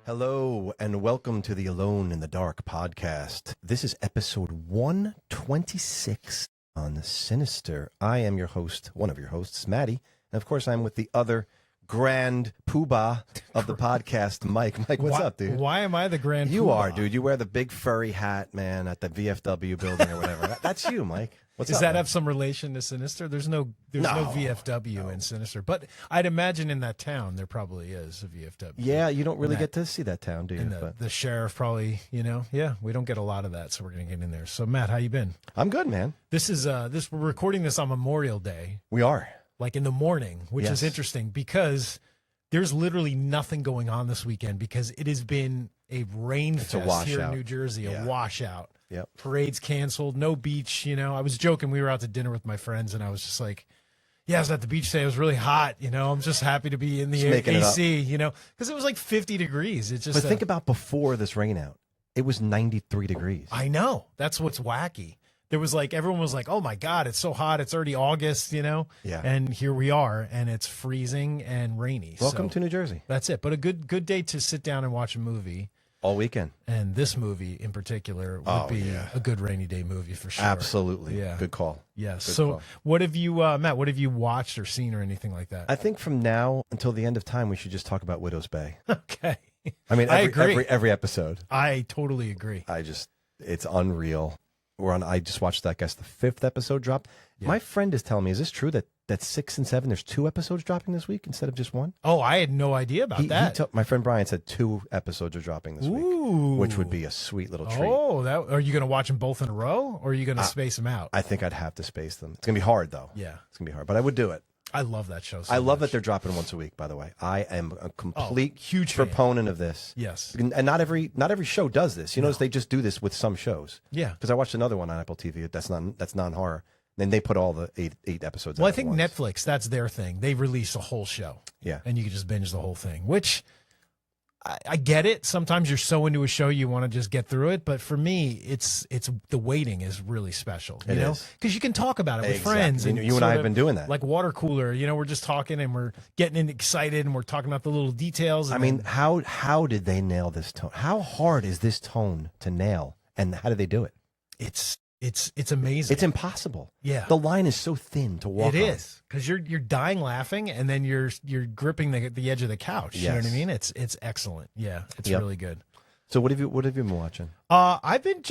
Hello, and welcome to the Alone in the Dark podcast. This is episode 126 on the Sinister. I am your host, one of your hosts, Maddie. And of course, I'm with the other grand poobah of the podcast, Mike. Mike, what's up, dude? Why am I the grand poobah? You are, dude. You wear the big furry hat, man, at the VFW building or whatever. That's you, Mike. Does that have some relation to Sinister? There's no VFW in Sinister, but I'd imagine in that town there probably is a VFW. Yeah, you don't really get to see that town, do you? And the sheriff probably, we don't get a lot of that, so we're gonna get in there. So Matt, how you been? I'm good, man. We're recording this on Memorial Day. We are. Like in the morning, which is interesting because there's literally nothing going on this weekend because it has been a rain fest here in New Jersey, a washout. Yep. Parades canceled, no beach. I was joking. We were out to dinner with my friends, and I was just like, I was at the beach today. It was really hot. I'm just happy to be in the AC, because it was like 50 degrees. It's just. But think about before this rain out. It was 93 degrees. I know. That's what's wacky. There was everyone was like, oh my God, it's so hot. It's already August, Yeah. And here we are, and it's freezing and rainy. Welcome to New Jersey. That's it. But a good day to sit down and watch a movie. All weekend. And this movie in particular would be a good rainy day movie for sure. Absolutely. Yeah. Good call. Yes. Good call. What have you, Matt, what have you watched or seen or anything like that? I think from now until the end of time, we should just talk about Widow's Bay. Okay. I mean, I agree. Every episode. I totally agree. It's unreal. I just watched, I guess, the 5th episode drop. Yeah. My friend is telling me, is this true that 6 and 7, there's 2 episodes dropping this week instead of just 1? Oh, I had no idea about that. My friend Brian said 2 episodes are dropping this week, which would be a sweet little treat. Oh, are you going to watch them both in a row, or are you going to space them out? I think I'd have to space them. It's going to be hard, though. Yeah. It's going to be hard, but I would do it. I love that show so I love much. that they're dropping once a week, by the way. I am a complete huge proponent of this. Yes. And not every show does this. You notice they just do this with some shows. Yeah. Because I watched another one on Apple TV that's non-horror. Then they put all the eight episodes out. Well, I think Netflix, that's their thing. They release a whole show. Yeah. And you can just binge the whole thing, which I get it. Sometimes you're so into a show you want to just get through it, but for me, it's the waiting is really special. You know, because you can talk about it with friends. And you and I have been doing that, like water cooler. We're just talking and we're getting excited and we're talking about the little details. I mean, how did they nail this tone? How hard is this tone to nail, and how did they do it? It's amazing. It's impossible. Yeah, the line is so thin to walk. It is, because you're dying laughing, and then you're gripping the edge of the couch. Yes. You know what I mean? It's excellent. Yeah, it's really good. So what have you been watching? I've been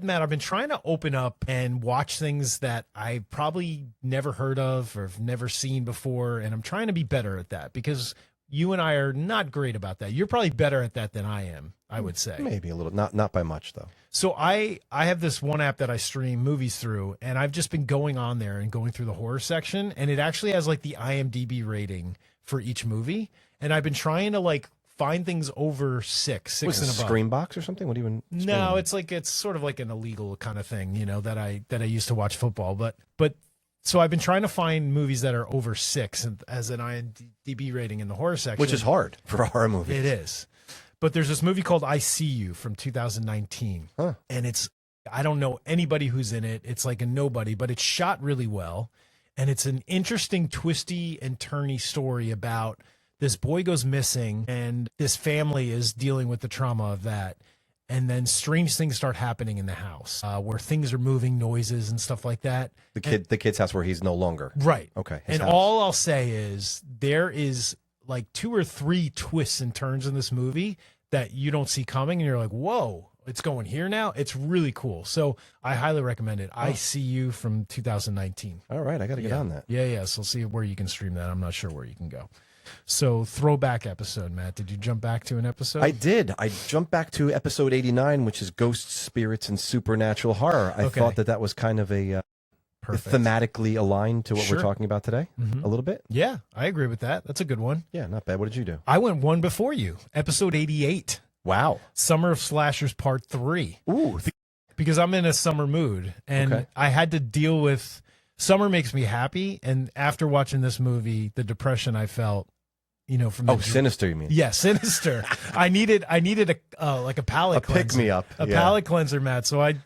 Matt? I've been trying to open up and watch things that I probably never heard of or have never seen before, and I'm trying to be better at that because you and I are not great about that. You're probably better at that than I am, I would say. Maybe a little, not by much though. So I have this one app that I stream movies through, and I've just been going on there and going through the horror section, and it actually has like the IMDb rating for each movie, and I've been trying to find things over six and above. Screenbox or something? What do you even? No, it's sort of like an illegal kind of thing, that I used to watch football, but. So I've been trying to find movies that are over 6 as an IMDb rating in the horror section. Which is hard for horror movies. It is. But there's this movie called I See You from 2019. Huh. And I don't know anybody who's in it. It's like a nobody, but it's shot really well. And it's an interesting, twisty and turny story about this boy goes missing and this family is dealing with the trauma of that. And then strange things start happening in the house where things are moving, noises and stuff like that. The kid's house where he's no longer. Right. Okay. And all I'll say is there is like 2 or 3 twists and turns in this movie that you don't see coming. And you're like, whoa, it's going here now. It's really cool. So I highly recommend it. I See You from 2019. All right. I got to get on that. Yeah. So see where you can stream that. I'm not sure where you can go. So throwback episode, Matt. Did you jump back to an episode? I did. I jumped back to episode 89, which is Ghosts, Spirits, and Supernatural Horror. I thought that was kind of a thematically aligned to what we're talking about today, a little bit. Yeah, I agree with that. That's a good one. Yeah, not bad. What did you do? I went one before you, episode 88. Wow. Summer of Slashers Part 3. Ooh. Because I'm in a summer mood, and I had to deal with... Summer makes me happy, and after watching this movie, the depression I felt... from Sinister, you mean? Yeah, Sinister. I needed a palate cleanser. Pick me up. Palate cleanser, Matt. So I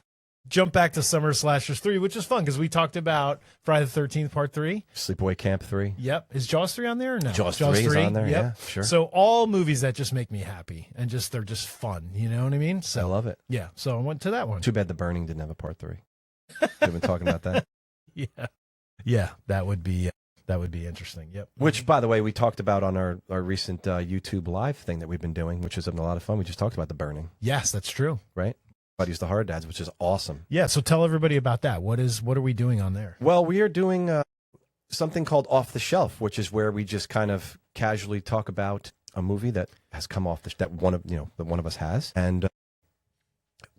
jump back to Summer Slashers 3, which is fun because we talked about Friday the 13th Part 3. Sleepaway Camp 3. Yep. Is Jaws 3 on there or no? Jaws 3 is on there, yep. yeah, sure. So all movies that just make me happy and they're just fun. You know what I mean? So I love it. Yeah. So I went to that one. Too bad The Burning didn't have a Part 3. We've been talking about that. Yeah. Yeah. That would be interesting. Yep. Which, by the way, we talked about on our recent YouTube live thing that we've been doing, which has been a lot of fun. We just talked about The Burning. Yes, that's true. Right? Buddies the Horror Dads, which is awesome. Yeah, so tell everybody about that. What are we doing on there? Well, we are doing something called Off the Shelf, which is where we just kind of casually talk about a movie that has come off that one of us has, and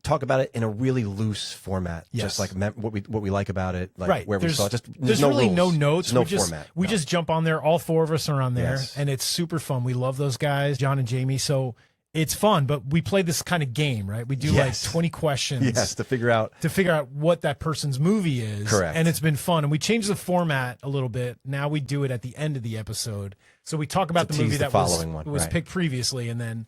talk about it in a really loose format. Yes. Just like what we like about it, like right. where we saw it. There's no really rules. no notes. No format. We just jump on there. All four of us are on there, Yes. and it's super fun. We love those guys, John and Jamie. So it's fun, but we play this kind of game, right? We do Yes. like 20 questions. Yes, to figure out what that person's movie is. Correct. And it's been fun. And we changed the format a little bit. Now we do it at the end of the episode. So we talk about To the movie tease the that following one, was right. picked previously, and then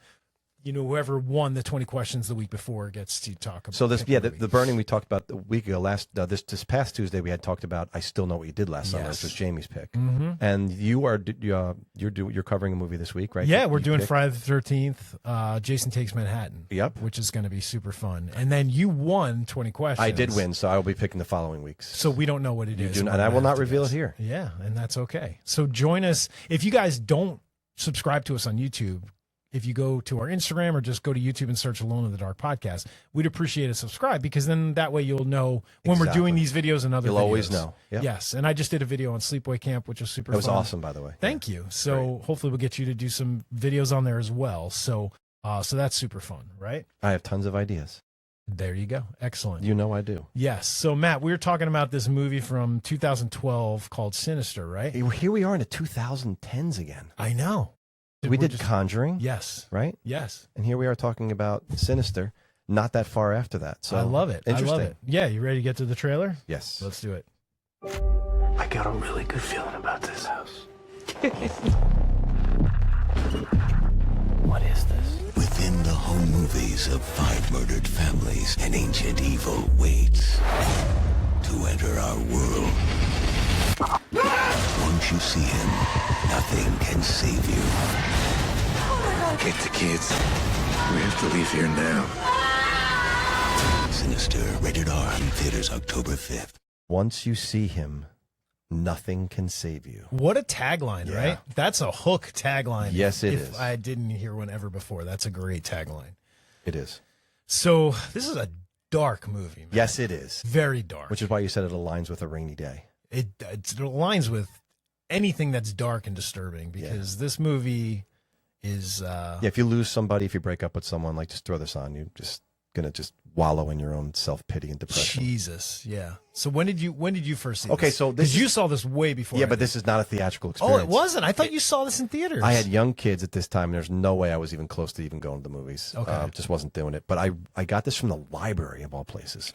whoever won the 20 questions the week before gets to talk about. So this, pick a movie. the Burning we talked about a week ago. This past Tuesday we had talked about I Still Know What You Did Last Summer, which was Jamie's pick, and you're covering a movie this week, right? Yeah, we're You doing picked? Friday the 13th. Jason Takes Manhattan. Yep. Which is going to be super fun. And then you won 20 questions. I did win, so I will be picking the following weeks. So we don't know what it is. And I will not reveal it here. Yeah, and that's okay. So join us. If you guys don't subscribe to us on YouTube, if you go to our Instagram or just go to YouTube and search Alone in the Dark podcast, we'd appreciate a subscribe, because then that way you'll know when we're doing these videos and other You'll videos. always know. Yep. Yes, and I just did a video on Sleepaway Camp, which was super fun. It was awesome, by the way. Thank you. So hopefully we'll get you to do some videos on there as well. So that's super fun, right? I have tons of ideas. There you go. Excellent. You know I do. Yes. So Matt, we were talking about this movie from 2012 called Sinister, right? Here we are in the 2010s again. I know. We did Conjuring. Yes. Right? Yes. And here we are talking about Sinister, not that far after that. So I love it. Interesting. I love it. Yeah, you ready to get to the trailer? Yes. Let's do it. I got a really good feeling about this house. What is this? Within the home movies of 5 murdered families, an ancient evil waits to enter our world. Once you see him, nothing can save you. Get the kids. We have to leave here now. Sinister, rated R, in theaters October 5th. Once you see him, nothing can save you. What a tagline, right? That's a hook tagline. Yes, it if is. I didn't hear one ever before. That's a great tagline. It is. So this is a dark movie, man. Yes, it is. Very dark. Which is why you said it aligns with a rainy day. It aligns with anything that's dark and disturbing, because this movie is if you lose somebody, if you break up with someone, like, just throw this on. You're just gonna just wallow in your own self-pity and depression. Jesus. Yeah. So when did you first see this? Okay, so this because you saw this way before. Yeah, I but did. this is not a theatrical Oh, experience. it wasn't. I thought you saw this in theaters. I had young kids at this time. There's no way I was even close to even going to the movies. Okay. Just wasn't doing it. But I got this from the library of all places.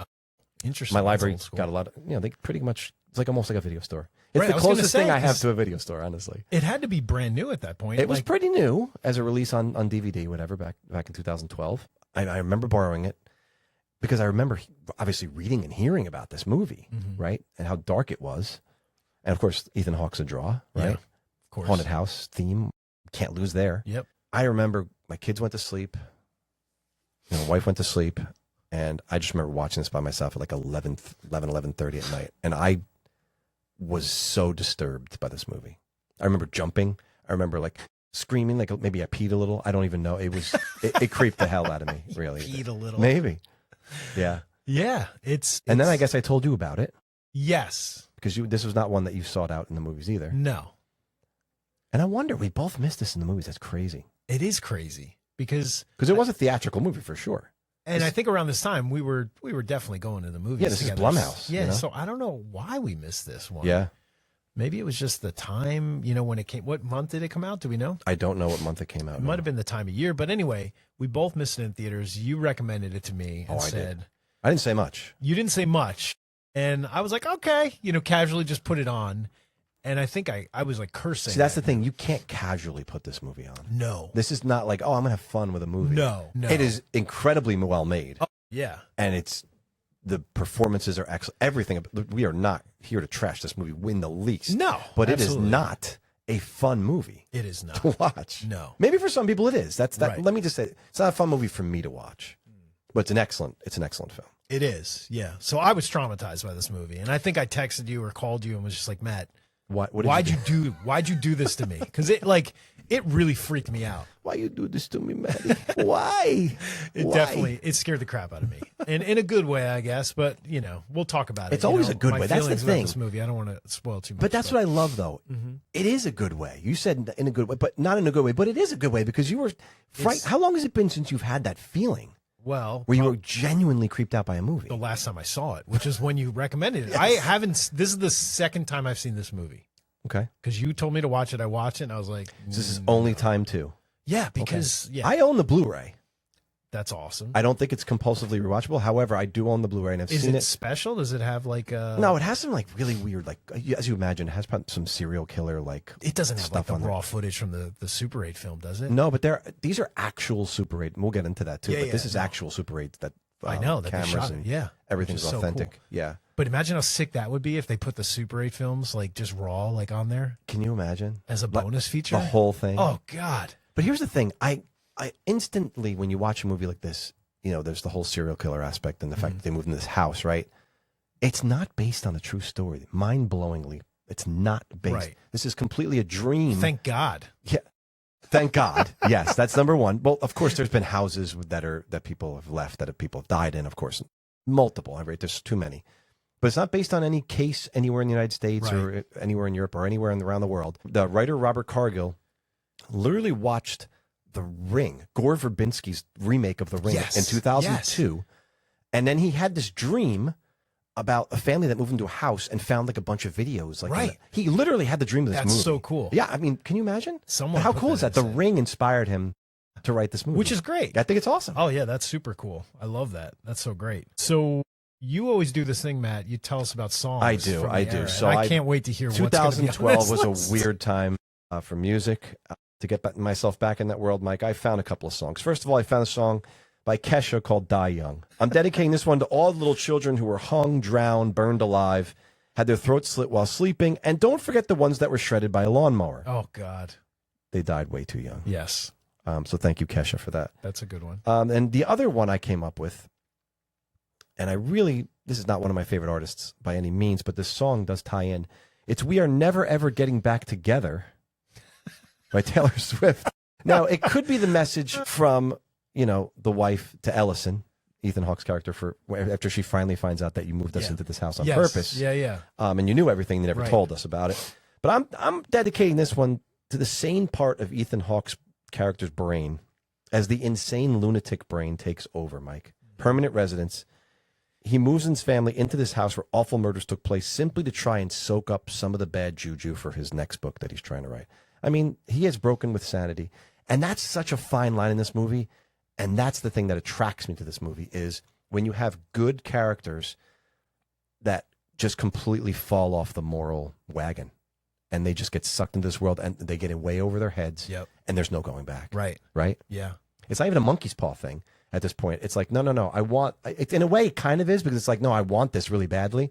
Interesting. My That's library old school. got a lot of, they pretty much, it's like almost like a video store. It's Right, I the was gonna closest say, thing I have 'cause to a video store, honestly. It had to be brand new at that point. It was pretty new as a release on DVD, whatever, back in 2012. I remember borrowing it because I remember obviously reading and hearing about this movie, right? And how dark it was. And of course, Ethan Hawke's a draw, right? Yeah, of course. Haunted house theme. Can't lose there. Yep. I remember my kids went to sleep. My wife went to sleep. And I just remember watching this by myself at like 11:30 at night. And I was so disturbed by this movie. I remember jumping. I remember like screaming, like maybe I peed a little. I don't even know. It was, it creeped the hell out of me, really. Peed a little. Maybe. Yeah. Yeah. And then I guess I told you about it. Yes. Because this was not one that you sought out in the movies either. No. And I wonder, we both missed this in the movies. That's crazy. It is crazy because it was a theatrical movie for sure. And I think around this time we were definitely going to the movies. Yeah, this is together. Blumhouse. Yeah, so I don't know why we missed this one. Yeah. Maybe it was just the time, when it came. What month did it come out? Do we know? I don't know what month it came out. It might have been the time of year, but anyway, we both missed it in theaters. You recommended it to me and I said did. I didn't say much. You didn't say much, and I was like, okay, casually just put it on, and I think I was like cursing. See, that's the thing. You can't casually put this movie on. No, this is not like, oh, I'm gonna have fun with a movie. No, It is incredibly well made. Oh, yeah, and it's The performances are excellent. Everything. We are not here to trash this movie in the least. No, but absolutely. It is not a fun movie. It is not to watch. No, maybe for some people it is. That's that. Right. Let me just say, it's not a fun movie for me to watch, but it's an excellent film. it is. Yeah. So I was traumatized by this movie, and I think I texted you or called you and was just like, Matt, why'd you do this to me? Because it really freaked me out. Why you do this to me, Maddie? Why? It scared the crap out of me, and in a good way, I guess. But we'll talk about it. It's always a good way. That's the thing. This movie, I don't want to spoil too much. But that's what I love, though. It is a good way. You said in a good way, but not in a good way. But it is a good way because you were frightened. How long has it been since you've had that feeling? Well, where you were genuinely creeped out by a movie. The last time I saw it, which is when you recommended it. Yes. I haven't. This is the second time I've seen this movie. Okay. Because you told me to watch it, I watched it, and I was like, This is only time two. Yeah, because I own the Blu-ray. That's awesome. I don't think it's compulsively rewatchable. However, I do own the Blu-ray, and I've seen it. Is it special? Does it have like a... No, it has some like really weird, like as you imagine, it has some serial killer like. It doesn't have like stuff the raw footage from the Super 8 film, does it? No, but these are actual Super 8. And we'll get into that too. Yeah, but this is actual Super 8 that I know that cameras they shot and it. everything's Which is so authentic. cool. Yeah. But imagine how sick that would be if they put the Super 8 films like just raw like on there. Can you imagine as a bonus feature? The whole thing. Oh God. But here's the thing. I instantly, when you watch a movie like this, there's the whole serial killer aspect and the fact that they moved in this house, right? It's not based on a true story. Mind-blowingly, it's not based. Right. This is completely a dream. Thank God. Yeah. Thank God. Yes, that's number one. Well, of course, there's been houses that people have left, that people have died in, of course. Multiple, right? There's too many. But it's not based on any case anywhere in the United States or anywhere in Europe or anywhere around the world. The writer, Robert Cargill, literally watched The Ring, Gore Verbinski's remake of The Ring in 2002. Yes. And then he had this dream about a family that moved into a house and found like a bunch of videos. He literally had the dream of this movie. That's so cool. Yeah, I mean, can you imagine? Someone how cool is that? The Ring inspired him to write this movie. Which is great. I think it's awesome. Oh, yeah, that's super cool. I love that. That's so great. So you always do this thing, Matt. You tell us about songs. I do. Era. So I can't wait to hear 2012 was a weird time for music. To get myself back in that world, Mike, I found a couple of songs. First of all, I found a song by Kesha called Die Young. I'm dedicating this one to all the little children who were hung, drowned, burned alive, had their throats slit while sleeping, and don't forget the ones that were shredded by a lawnmower. Oh, God. They died way too young. Yes. So thank you, Kesha, for that. That's a good one. And the other one I came up with, and this is not one of my favorite artists by any means, but this song does tie in. It's We Are Never Ever Getting Back Together by Taylor Swift. Now, it could be the message from, the wife to Ellison, Ethan Hawke's character, after she finally finds out that you moved us into this house on purpose. Yeah, yeah. And you knew everything, they never told us about it. But I'm dedicating this one to the sane part of Ethan Hawke's character's brain as the insane lunatic brain takes over, Mike. Permanent residence. He moves his family into this house where awful murders took place simply to try and soak up some of the bad juju for his next book that he's trying to write. I mean, he is broken with sanity. And that's such a fine line in this movie. And that's the thing that attracts me to this movie is when you have good characters that just completely fall off the moral wagon and they just get sucked into this world and they get in way over their heads and there's no going back. Right. Right? Yeah. It's not even a monkey's paw thing at this point. It's like, no. I want, it, in a way it kind of is because it's like, no, I want this really badly.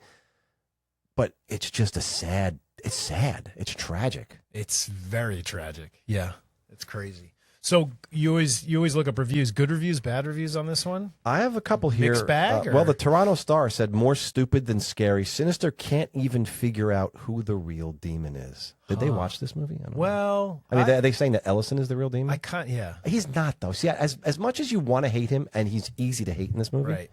But it's just it's sad. It's tragic. It's very tragic. Yeah. It's crazy. So you always look up reviews. Good reviews, bad reviews on this one? I have a couple here. Mixed bag? Well, the Toronto Star said, more stupid than scary. Sinister can't even figure out who the real demon is. Did they watch this movie? I don't know. I mean, are they saying that Ellison is the real demon? Yeah. He's not, though. See, as much as you want to hate him, and he's easy to hate in this movie, right?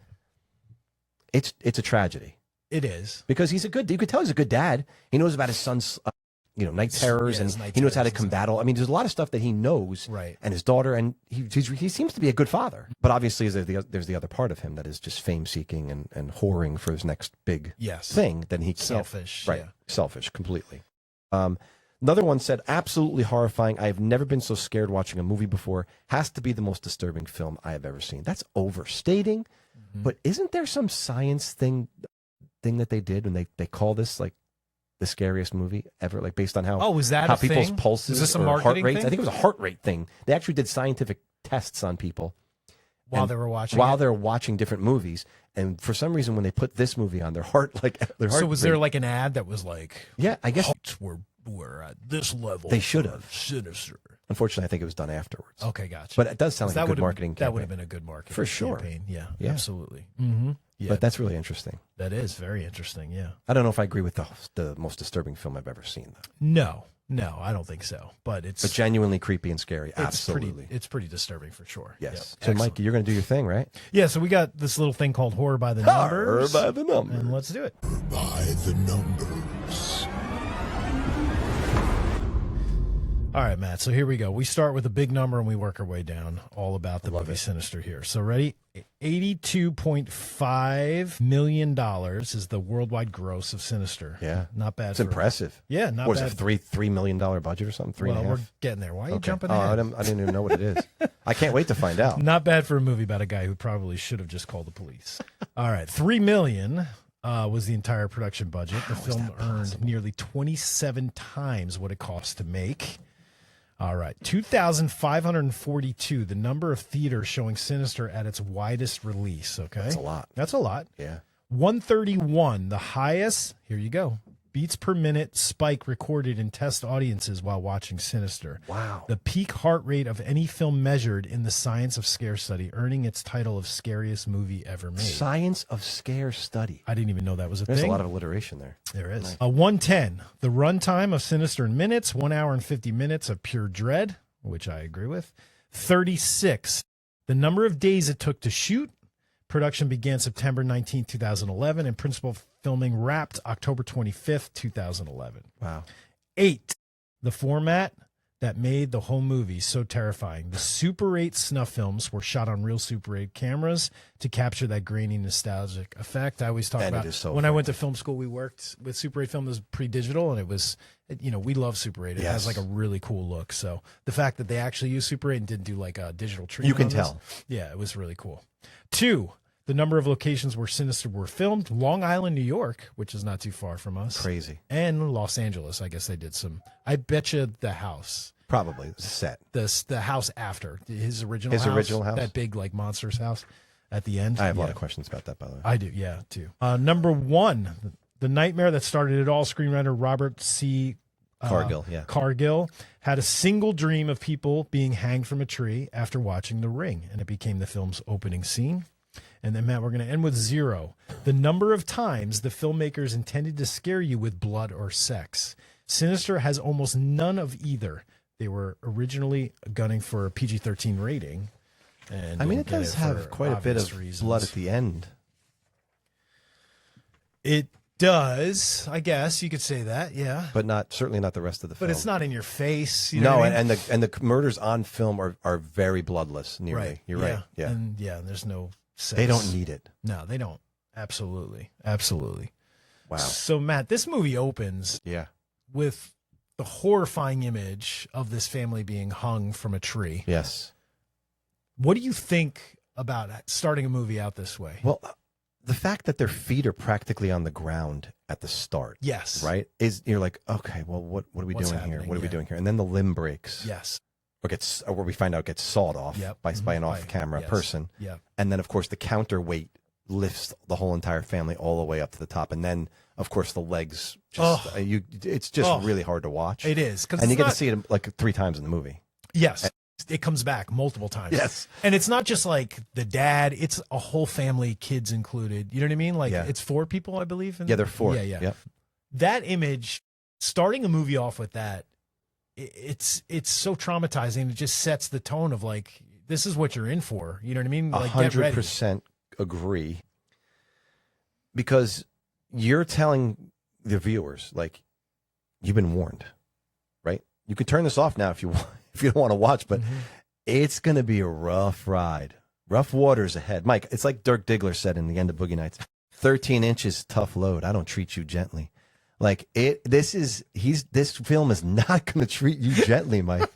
It's a tragedy. It is. Because you could tell he's a good dad. He knows about his son's night terrors, and he knows how to combat all. I mean, there's a lot of stuff that he knows, right? And his daughter, and he seems to be a good father. But obviously, there's the other part of him that is just fame seeking and whoring for his next big thing. Then he can't, selfish, right? Selfish, completely. Another one said, absolutely horrifying. I have never been so scared watching a movie before. Has to be the most disturbing film I have ever seen. That's overstating, but isn't there some science thing that they did when they call this like the scariest movie ever, like based on how was that how a people's thing? pulses Was this a or marketing heart rates? thing? I think it was a heart rate thing. They actually did scientific tests on people While and they were watching while it? they're watching different movies. And for some reason, when they put this movie on, their heart So was there like an ad that was like, yeah, I guess we're at this level. They should have. Sinister. Unfortunately, I think it was done afterwards. Okay, gotcha. But it does sound like a good marketing campaign. That would have been a good marketing For sure. campaign. Yeah, Yeah. absolutely. Mm-hmm. Yeah. But that's really interesting. That is very interesting, yeah. I don't know if I agree with the most disturbing film I've ever seen, though. No, I don't think so. But it's genuinely creepy and scary. Absolutely. It's pretty disturbing for sure. Yes. Yep. So, Excellent. Mike, you're going to do your thing, right? Yeah, so we got this little thing called Horror by the Numbers. Horror by the Numbers. And let's do it. By the numbers. All right, Matt. So here we go. We start with a big number and we work our way down. All about the movie Sinister here. So ready? $82.5 million is the worldwide gross of Sinister. Yeah. Not bad. It's impressive. Yeah, not What bad. was it, $3 million budget or something? Well, we're 3.5? getting there. Why are you Okay. jumping Oh, ahead? I didn't even know what it is. I can't wait to find out. Not bad for a movie about a guy who probably should have just called the police. All right, $3 million was the entire production budget. The film earned nearly 27 times what it cost to make. All right, 2,542, the number of theaters showing Sinister at its widest release. Okay, That's a lot. That's a lot. Yeah. 131, the highest. Here you go. Beats per minute spike recorded in test audiences while watching Sinister. Wow. The peak heart rate of any film measured in the Science of Scare study, earning its title of scariest movie ever made. Science of Scare study. I didn't even know that was a There's thing. a lot of alliteration there. There is. 110, the runtime of Sinister in minutes, 1 hour and 50 minutes of pure dread, which I agree with. 36, the number of days it took to shoot. Production began September 19, 2011, and principal filming wrapped October 25th, 2011. Wow. 8, the format that made the whole movie so terrifying. The Super 8 snuff films were shot on real Super 8 cameras to capture that grainy, nostalgic effect. I always talk And it about is so when I went to film school, we worked with Super 8 film. It was pre-digital, and it was, we love Super 8. It has like a really cool look. So the fact that they actually used Super 8 and didn't do like a digital treatment, You can on this, tell. yeah, it was really cool. 2, the number of locations where Sinister were filmed: Long Island, New York, which is not too far from us. Crazy. And Los Angeles. I guess they did some. I bet you the house. Probably. It was a set. The house after his original house? that big like monsters house at the end. I have a lot of questions about that, by the way. I do, yeah, too. Number 1, the nightmare that started it all. Screenwriter Robert C. Cargill, yeah. Cargill had a single dream of people being hanged from a tree after watching The Ring, and it became the film's opening scene. And then, Matt, we're going to end with 0. The number of times the filmmakers intended to scare you with blood or sex. Sinister has almost none of either. They were originally gunning for a PG-13 rating. And I mean, it didn't get does have for quite a bit obvious of reasons. blood at the end. It does, I guess you could say that, yeah. But certainly not the rest of the film. But it's not in your face. You know No, what I mean? and the murders on film are very bloodless, nearly. Right. You're right. Yeah. And there's no sex. They don't need it. No, they don't. Absolutely. Absolutely. Wow. So, Matt, this movie opens Yeah. with the horrifying image of this family being hung from a tree. Yes. What do you think about starting a movie out this way? Well, the fact that their feet are practically on the ground at the start. Yes. Right? You're like, okay, well, what are we What's doing here? happening? What are we Yeah. doing here? And then the limb breaks. Yes. Or where we find out gets sawed off Yep. by Mhm. an off-camera Yes. person. Yeah. And then, of course, the counterweight lifts the whole entire family all the way up to the top. And then, of course, the legs just it's just really hard to watch. It is. And you get to see it like 3 times in the movie. Yes. It comes back multiple times. Yes. And it's not just like the dad, it's a whole family, kids included. You know what I mean? Like it's 4 people, I believe. Yeah, they're 4. Yeah, yeah. Yep. That image, starting a movie off with that, it's so traumatizing. It just sets the tone of like, this is what you're in for. You know what I mean? Like, get ready. 100% agree. Because you're telling the viewers, like, you've been warned, right? You can turn this off now if you want, if you don't want to watch, but it's going to be a rough ride. Rough waters ahead. Mike, it's like Dirk Diggler said in the end of Boogie Nights, 13 inches, tough load. I don't treat you gently. Like this film is not going to treat you gently, Mike.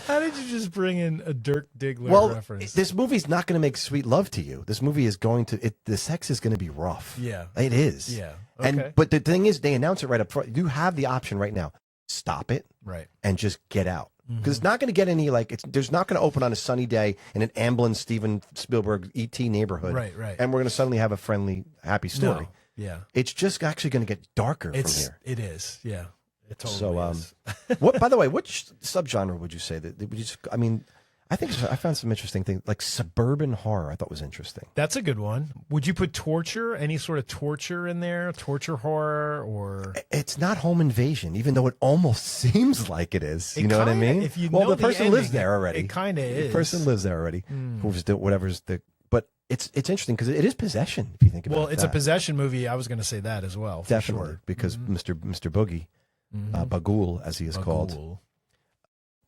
How did you just bring in a Dirk Diggler reference? This movie's not going to make sweet love to you. This movie is going to, the sex is going to be rough. Yeah. It is. Yeah. Okay. But the thing is, they announce it right up front. You have the option right now. Stop it. Right. And just get out. Because it's not going to get any there's not going to open on a sunny day in an Amblin Steven Spielberg E.T. neighborhood, Right. and we're going to suddenly have a friendly, happy story. No. Yeah. It's just actually going to get darker from here. It is. Yeah. It totally is. What? By the way, which subgenre would you say that? Would you? I mean, I found some interesting things like suburban horror. I thought was interesting. That's a good one. Would you put torture? Any sort of torture in there? Torture horror or? It's not home invasion, even though it almost seems like it is. You know what I mean? If you well, know the person lives there already. It kind of is. The person lives there already. Whatever's the. But it's interesting because it is possession. If you think about it. Well, it's a possession movie. I was going to say that as well. Definitely, sure. because Mr. Boogie, Bagul as he is called,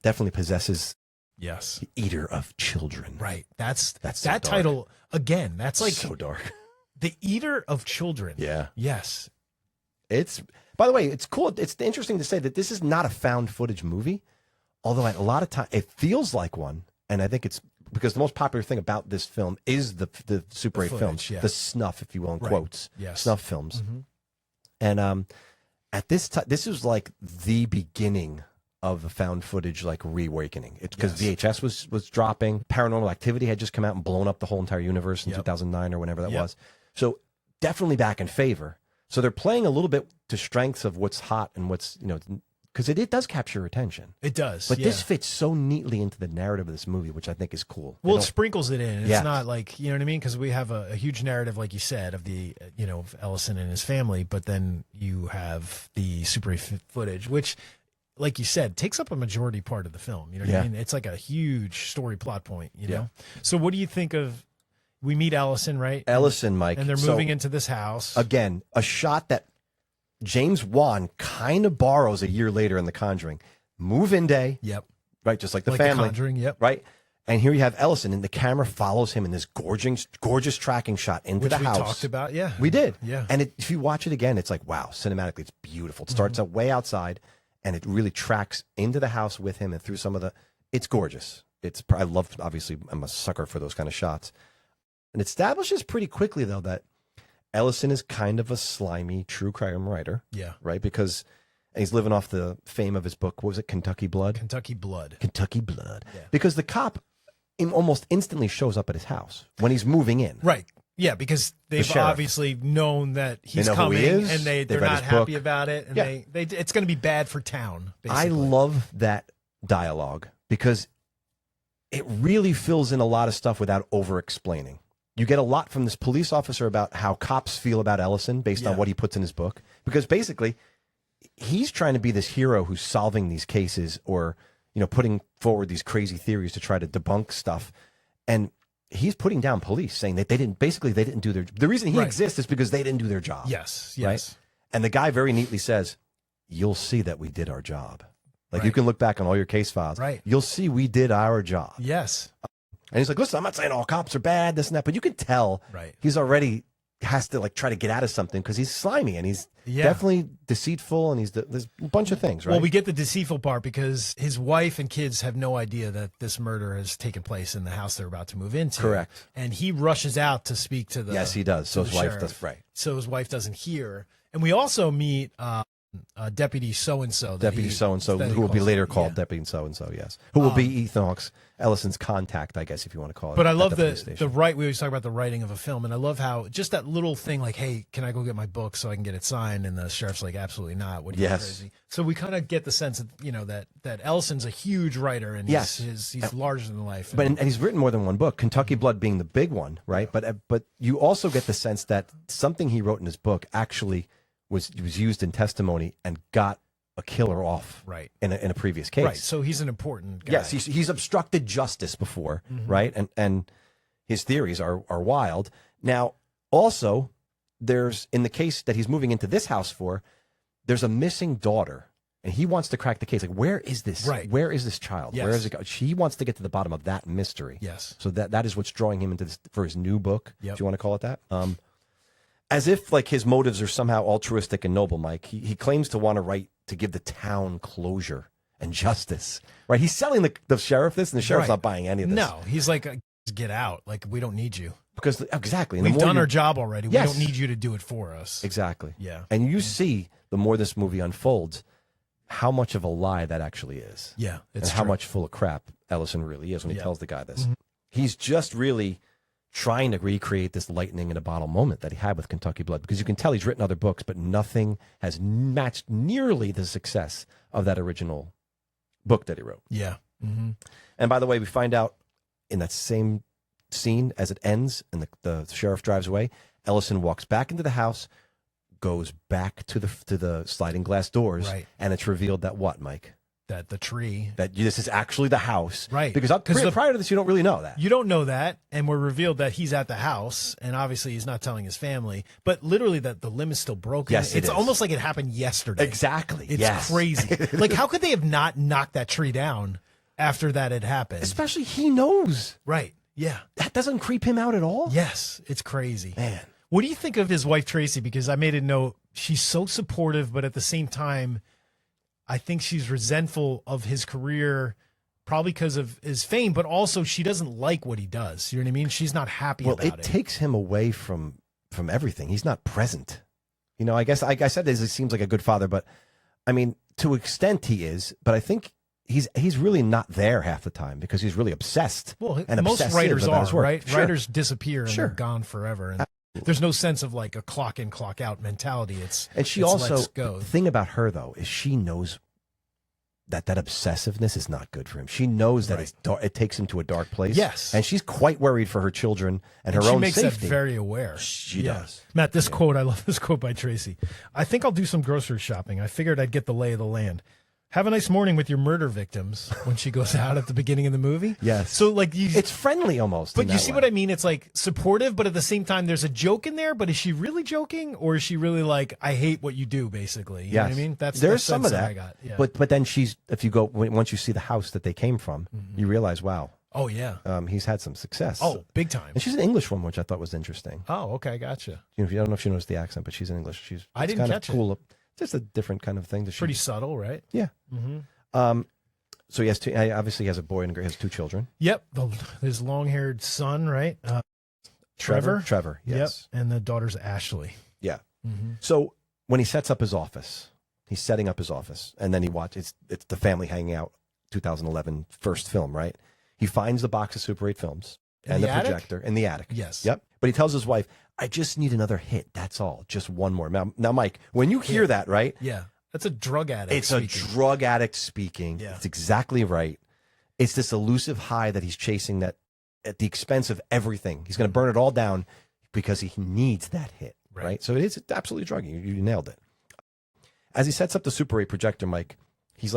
definitely possesses. Yes, the eater of children. Right. That's so that dark. title again. That's like so dark. The eater of children. Yeah. Yes. It's. By the way, it's cool. It's interesting to say that this is not a found footage movie, although at a lot of time it feels like one, and I think it's because the most popular thing about this film is the Super 8 films, the snuff, if you will, in quotes, snuff films, and at this time, this was like the beginning of the found footage reawakening. It's because VHS was dropping. Paranormal Activity had just come out and blown up the whole entire universe in 2009 or whenever that was. So definitely back in favor. So they're playing a little bit to strengths of what's hot and what's, because it does capture attention. It does. But this fits so neatly into the narrative of this movie, which I think is cool. Well, it sprinkles it in. It's not like, you know what I mean? Because we have a huge narrative, like you said, of the, of Ellison and his family, but then you have the Super 8 footage, which, like you said, takes up a majority part of the film. You know what I mean? It's like a huge story plot point, you know? So what do you think of, we meet Ellison, right? Ellison, Mike. And they're moving into this house. Again, a shot that James Wan kind of borrows a year later in The Conjuring. Move-in day. Yep. Right, just like the family. The Conjuring, yep. Right? And here you have Ellison, and the camera follows him in this gorgeous tracking shot into the house. Which we talked about, yeah. We did. Yeah. And if you watch it again, it's like, wow, cinematically, it's beautiful. It starts out way outside, and it really tracks into the house with him and through some of the... It's gorgeous. I love, obviously, I'm a sucker for those kind of shots. And it establishes pretty quickly, though, that Ellison is kind of a slimy true crime writer. Yeah. Right? Because he's living off the fame of his book. What was it? Kentucky Blood? Kentucky Blood. Kentucky Blood. Yeah. Because the cop almost instantly shows up at his house when he's moving in. Right. Yeah, because they've obviously known that he's coming, and they're not happy about it, and they it's going to be bad for town. Basically. I love that dialogue because it really fills in a lot of stuff without over-explaining. You get a lot from this police officer about how cops feel about Ellison based on what he puts in his book. Because basically, he's trying to be this hero who's solving these cases or, putting forward these crazy theories to try to debunk stuff. And he's putting down police, saying that they didn't do the reason he exists is because they didn't do their job. Yes. Right? And the guy very neatly says, you'll see that we did our job. You can look back on all your case files. Right. You'll see we did our job. Yes. And he's like, listen, I'm not saying all cops are bad, this and that, but you can tell he's already has to try to get out of something because he's slimy and he's definitely deceitful and there's a bunch of things, right? Well, we get the deceitful part because his wife and kids have no idea that this murder has taken place in the house they're about to move into. Correct. And he rushes out to speak to the Yes, he does. So his wife sheriff. does, right. So his wife doesn't hear. And we also meet Deputy so-and-so. Deputy so-and-so, who will be later called Deputy so-and-so, yes. Who will be Ethan Hawke's, Ellison's contact, I guess, if you want to call it. But I love the we always talk about the writing of a film, and I love how just that little thing like, hey, can I go get my book so I can get it signed? And the sheriff's like, absolutely not. What are you crazy? So we kind of get the sense that, that Ellison's a huge writer, and he's larger than life. And he's written more than one book, Kentucky Blood being the big one, right? But you also get the sense that something he wrote in his book actually was used in testimony and got a killer off in a previous case. Right, so he's an important guy. Yes, he's obstructed justice before, right? And his theories are wild. Now, also, there's, in the case that he's moving into this house for, there's a missing daughter, and he wants to crack the case. Like, where is this? Right. Where is this child? Yes. Where is it go? He wants to get to the bottom of that mystery. Yes. So that is what's drawing him into this, for his new book, if you want to call it that. As if his motives are somehow altruistic and noble, Mike. He claims to want to write to give the town closure and justice. Right? He's selling the sheriff this, and the sheriff's not buying any of this. No, he's like, get out. Like, we don't need you. Because exactly, we've done our job already. Yes. We don't need you to do it for us. Exactly. Yeah. And you see, the more this movie unfolds, how much of a lie that actually is. Yeah, it's and how true. much full of crap Ellison really is when he Yeah. tells the guy this. He's just really trying to recreate this lightning in a bottle moment that he had with Kentucky Blood, because you can tell he's written other books, but nothing has matched nearly the success of that original book that he wrote. Yeah. Mm-hmm. And by the way, we find out in that same scene as it ends and the sheriff drives away, Ellison walks back into the house, goes back to the sliding glass doors, Right. and it's revealed that what, Mike? That the tree. That this is actually the house. Right. Because the- prior to this, you don't really know that. You don't know that, and we're revealed that he's at the house, and obviously he's not telling his family, but literally that the limb is still broken. Yes, it it's is. almost like it happened yesterday. Exactly. It's yes. crazy. Like, how could they have not knocked that tree down after that had happened? Especially he knows. Right. Yeah. That doesn't creep him out at all. Yes. It's crazy. Man. What do you think of his wife, Tracy? Because I made a note. She's so supportive, but at the same time, I think she's resentful of his career, probably because of his fame, but also she doesn't like what he does. You know what I mean? She's not happy Well, about it it. takes him away from everything. He's not present. You know, I guess like I said this, he seems like a good father, but I mean, to an extent he is, but I think he's really not there half the time because he's really obsessed. Well, and most obsessive writers about are, his work. right? Sure. Writers disappear and Sure. they're gone forever. And there's no sense of like a clock in, clock out mentality. And she it's also, let's go. the thing about her though, is she knows that obsessiveness is not good for him. She knows that it takes him to a dark place. Yes. And she's quite worried for her children and her she own makes safety. that very aware. She does. Matt, this quote, I love this quote by Tracy. I think I'll do some grocery shopping. I figured I'd get the lay of the land. Have a nice morning with your murder victims when she goes out at the beginning of the movie. Yes. So like It's friendly almost. but you see what I mean? It's like supportive, but at the same time, there's a joke in there. But is she really joking, or is she really like, I hate what you do, basically? You know what I mean? That's there's the some of sense that. I got. Yeah. But then if you go once you see the house that they came from, you realize, wow, oh yeah. he's had some success. Oh, big time. And she's an English woman, which I thought was interesting. Oh, okay, gotcha. You know, I don't know if you noticed the accent, but she's in English. I it's didn't kind catch of cool. Just a different kind of thing. That Pretty subtle, right? Yeah. Mm-hmm. So he has obviously he has a boy and he has two children. Yep, his long-haired son, right? Trevor. Trevor. Yes. Yep, and the daughter's Ashley. Yeah. Mm-hmm. So when he sets up his office, he's setting up his office, and then he watches. It's the family hanging out. 2011 first film, right? He finds the box of Super 8 films and the attic? projector in the attic. Yes. Yep. But he tells his wife, "I just need another hit. That's all. Just one more." Now, Mike, when you hear that, right? Yeah, that's a drug addict. It's speaking. a drug addict speaking. Yeah. It's exactly right. It's this elusive high that he's chasing that at the expense of everything. He's going to burn it all down because he needs that hit, right? So it's absolutely drugging. You nailed it. As he sets up the Super 8 projector, Mike, he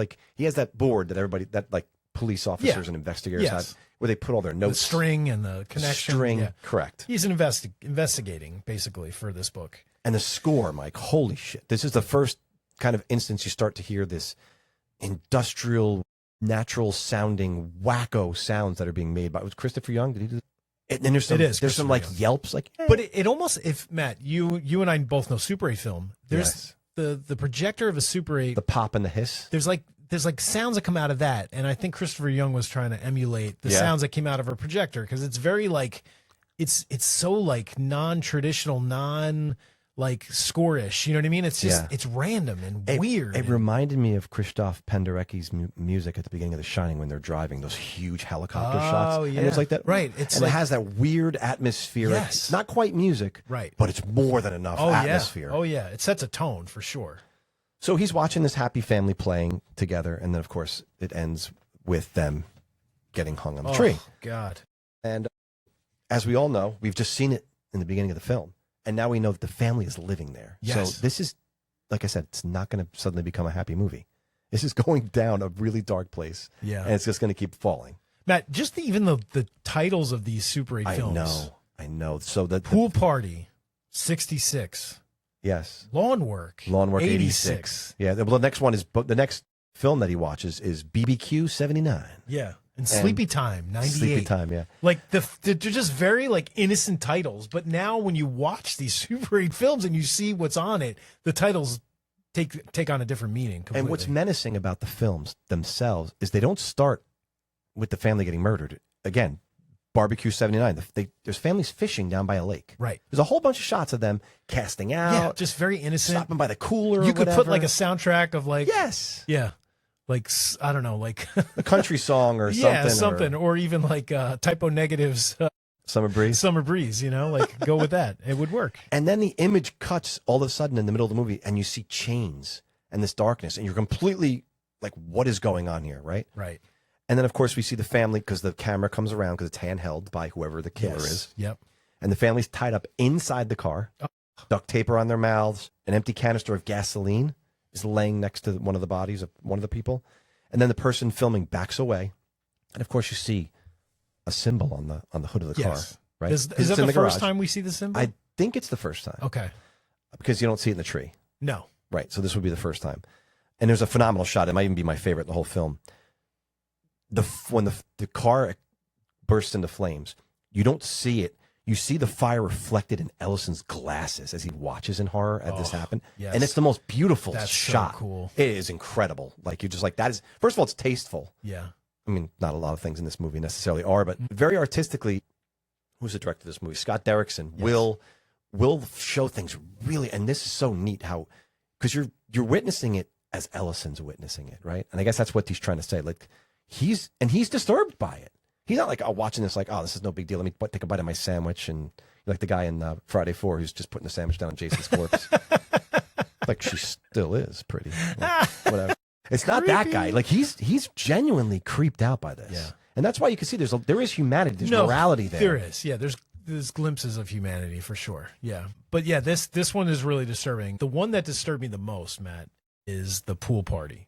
has that board that like police officers and investigators have, where they put all their notes. The string and the connection. Yeah. Correct. He's investigating, basically, for this book. And the score, Mike, holy shit. This is the first kind of instance you start to hear this industrial, natural sounding, wacko sounds that are being made by, was Christopher Young? Did he do this? And then there's some like Young. yelps, like, But it almost, if Matt, you and I both know Super 8 film, there's the projector of a Super 8. the pop and the hiss. There's like sounds that come out of that, and I think Christopher Young was trying to emulate the sounds that came out of a projector, because it's very like it's so like non-traditional, like score-ish, you know what I mean? It's just it's random and weird. It reminded me of Krzysztof Penderecki's music at the beginning of The Shining when they're driving those huge helicopter shots. Oh, yeah. And it's like that, Right. It has that weird atmosphere. Yes. It's not quite music, right? But it's more than enough atmosphere. Oh yeah, it sets a tone for sure. So he's watching this happy family playing together, and then of course it ends with them getting hung on the tree. God. And as we all know, we've just seen it in the beginning of the film. And now we know that the family is living there. Yes. So this is, like I said, it's not going to suddenly become a happy movie. This is going down a really dark place. Yeah. And it's just going to keep falling. Matt, just even the titles of these Super 8 films. I know. So the Pool Party, 66. Yes. Lawn Work, 86. Yeah. Well, the next one is, the next film that he watches is BBQ 79. Yeah. And Sleepy Time, 98. Sleepy Time, yeah. Like they're just very like innocent titles. But now when you watch these Super 8 films and you see what's on it, the titles take on a different meaning completely. And what's menacing about the films themselves is they don't start with the family getting murdered. Again, Barbecue 79. There's families fishing down by a lake. Right. There's a whole bunch of shots of them casting out. Yeah, just very innocent. Stopping by the cooler. You or could put whatever. like a soundtrack of like yes, yeah, like I don't know, like a country song or something. yeah, something, or even like Typo Negative's Summer Breeze. Summer Breeze. Like go with that. It would work. And then the image cuts all of a sudden in the middle of the movie, and you see chains and this darkness, and you're completely like, what is going on here, right? Right. And then, of course, we see the family because the camera comes around because it's handheld by whoever the killer is. Yep. And the family's tied up inside the car, duct tape around their mouths, an empty canister of gasoline is laying next to one of the bodies of one of the people. And then the person filming backs away. And, of course, you see a symbol on the hood of the car. Right? Is that the first time we see the symbol? I think it's the first time. Okay. Because you don't see it in the tree. No. Right. So this would be the first time. And there's a phenomenal shot. It might even be my favorite in the whole film. When the car bursts into flames, you don't see it. You see the fire reflected in Ellison's glasses as he watches in horror at this happen. Yes. And it's the most beautiful That's shot. so cool. It is incredible. Like, you're just like, that is, first of all, it's tasteful. Yeah. I mean, not a lot of things in this movie necessarily are, but very artistically, who's the director of this movie? Scott Derrickson will show things really, and this is so neat how, because you're witnessing it as Ellison's witnessing it, right? And I guess that's what he's trying to say. Like, he's disturbed by it. He's not like, watching this like, this is no big deal. Let me take a bite of my sandwich. And like the guy in Friday 4 who's just putting the sandwich down on Jason's corpse. Like, she still is pretty. Like, whatever. It's not that guy. Like, he's genuinely creeped out by this. Yeah. And that's why you can see there is humanity. There's morality there. There is. Yeah, there's glimpses of humanity for sure. Yeah. But yeah, this one is really disturbing. The one that disturbed me the most, Matt, is the pool party.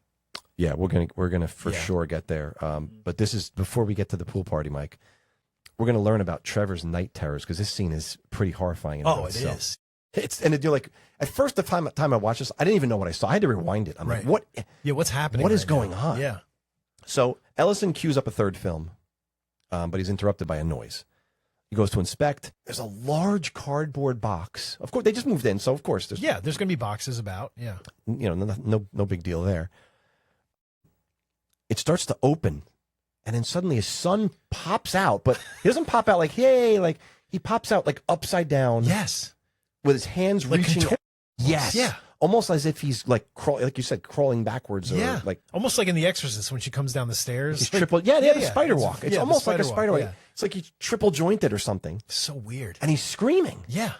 Yeah, we're gonna for sure get there. But this is before we get to the pool party, Mike. We're gonna learn about Trevor's night terrors because this scene is pretty horrifying. In Oh, it itself. Is. You're like, at first the time I watched this, I didn't even know what I saw. I had to rewind it. I'm like, what? Yeah, what's happening? What is right going now? on? Yeah. So Ellison cues up a third film, but he's interrupted by a noise. He goes to inspect. There's a large cardboard box. Of course, they just moved in, so of course there's going to be boxes about. Yeah. No big deal there. It starts to open, and then suddenly his son pops out, but he doesn't pop out like, hey, like he pops out like upside down. Yes. With his hands like reaching. Yes. Yeah. Almost as if he's like like you said, crawling backwards. Or like almost like in The Exorcist when she comes down the stairs. He's triple. Yeah, they have a spider walk. It's almost like a spider walk. Yeah. It's like he's triple jointed or something. So weird. And he's screaming. Yeah.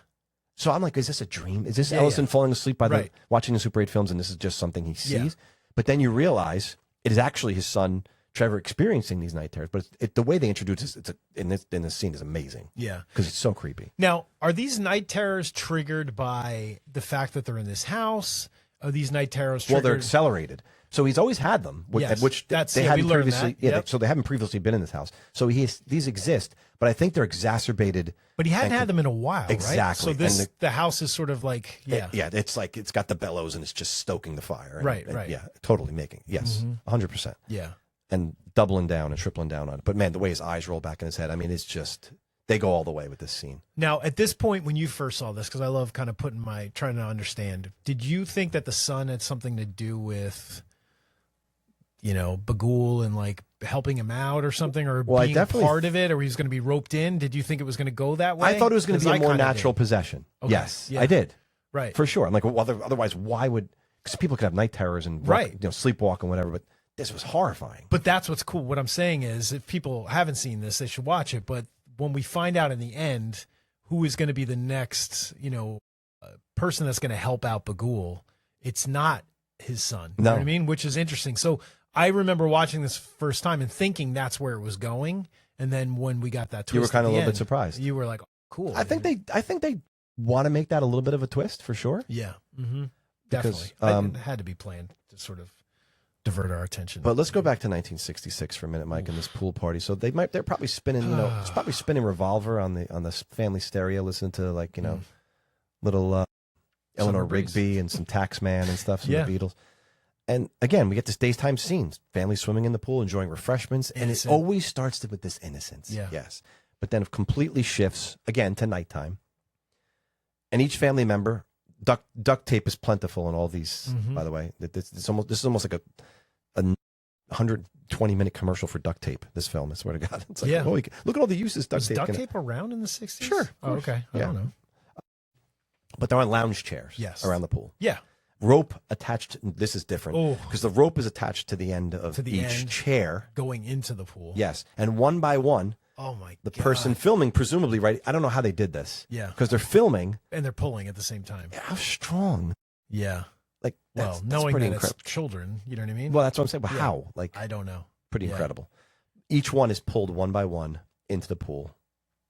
So I'm like, is this a dream? Is this Ellison falling asleep by watching the Super 8 films, and this is just something he sees? Yeah. But then you realize it is actually his son Trevor experiencing these night terrors. But the way they introduce it in this scene is amazing. Yeah, because it's so creepy. Now, are these night terrors triggered by the fact that they're in this house? Are these night terrors triggered? Well, they're accelerated. So he's always had them, which they hadn't previously. Yeah, so they haven't previously been in this house. So these exist, but I think they're exacerbated. But he hadn't had them in a while, exactly. Right? So the house is sort of like it's like it's got the bellows and it's just stoking the fire. Right. Yeah, totally making 100%. Yeah, and doubling down and tripling down on it. But man, the way his eyes roll back in his head, I mean, it's just they go all the way with this scene. Now, at this point, when you first saw this, because I love kind of trying to understand, did you think that the son had something to do with, Bagul and like helping him out or something, or being part of it, or he was going to be roped in? Did you think it was going to go that way? I thought it was going to be a more natural possession. Okay. Yes, I did. Right. For sure. I'm like, well, otherwise, why would, because people could have night terrors and sleepwalk and whatever, but this was horrifying. But that's what's cool. What I'm saying is, if people haven't seen this, they should watch it. But when we find out in the end who is going to be the next, person that's going to help out Bagul, it's not his son. You know what I mean? Which is interesting. So I remember watching this first time and thinking that's where it was going. And then when we got that twist, you were kind of a little bit surprised. You were like, oh, cool. I think they want to make that a little bit of a twist for sure. Yeah. Mm-hmm. Definitely. It had to be planned to sort of divert our attention. But let's go back to 1966 for a minute, Mike, in this pool party. So they're probably spinning, it's probably spinning Revolver on the family stereo, listening to like, little Eleanor Rigby and some Taxman and stuff, some of the Beatles. And again, we get this daytime scenes, family swimming in the pool, enjoying refreshments, and it always starts with this innocence. Yeah. Yes. But then it completely shifts again to nighttime. And each family member, duct tape is plentiful in all these, by the way. This is almost like a 120-minute commercial for duct tape. This film, I swear to God, it's like, Yeah. holy, look at all the uses duct Was tape. duct tape around in the 60s? Sure. Oh, okay. I don't know. But they're on lounge chairs. Yes. Around the pool. Yeah. Rope attached. This is different because the rope is attached to the end of each chair going into the pool. Yes, and one by one. Oh my! The person filming, presumably, right? I don't know how they did this. Yeah, because they're filming and they're pulling at the same time. How strong? Yeah, like that's knowing that it's children, you know what I mean? Well, that's what I'm saying. But how? Like I don't know. Pretty incredible. Each one is pulled one by one into the pool,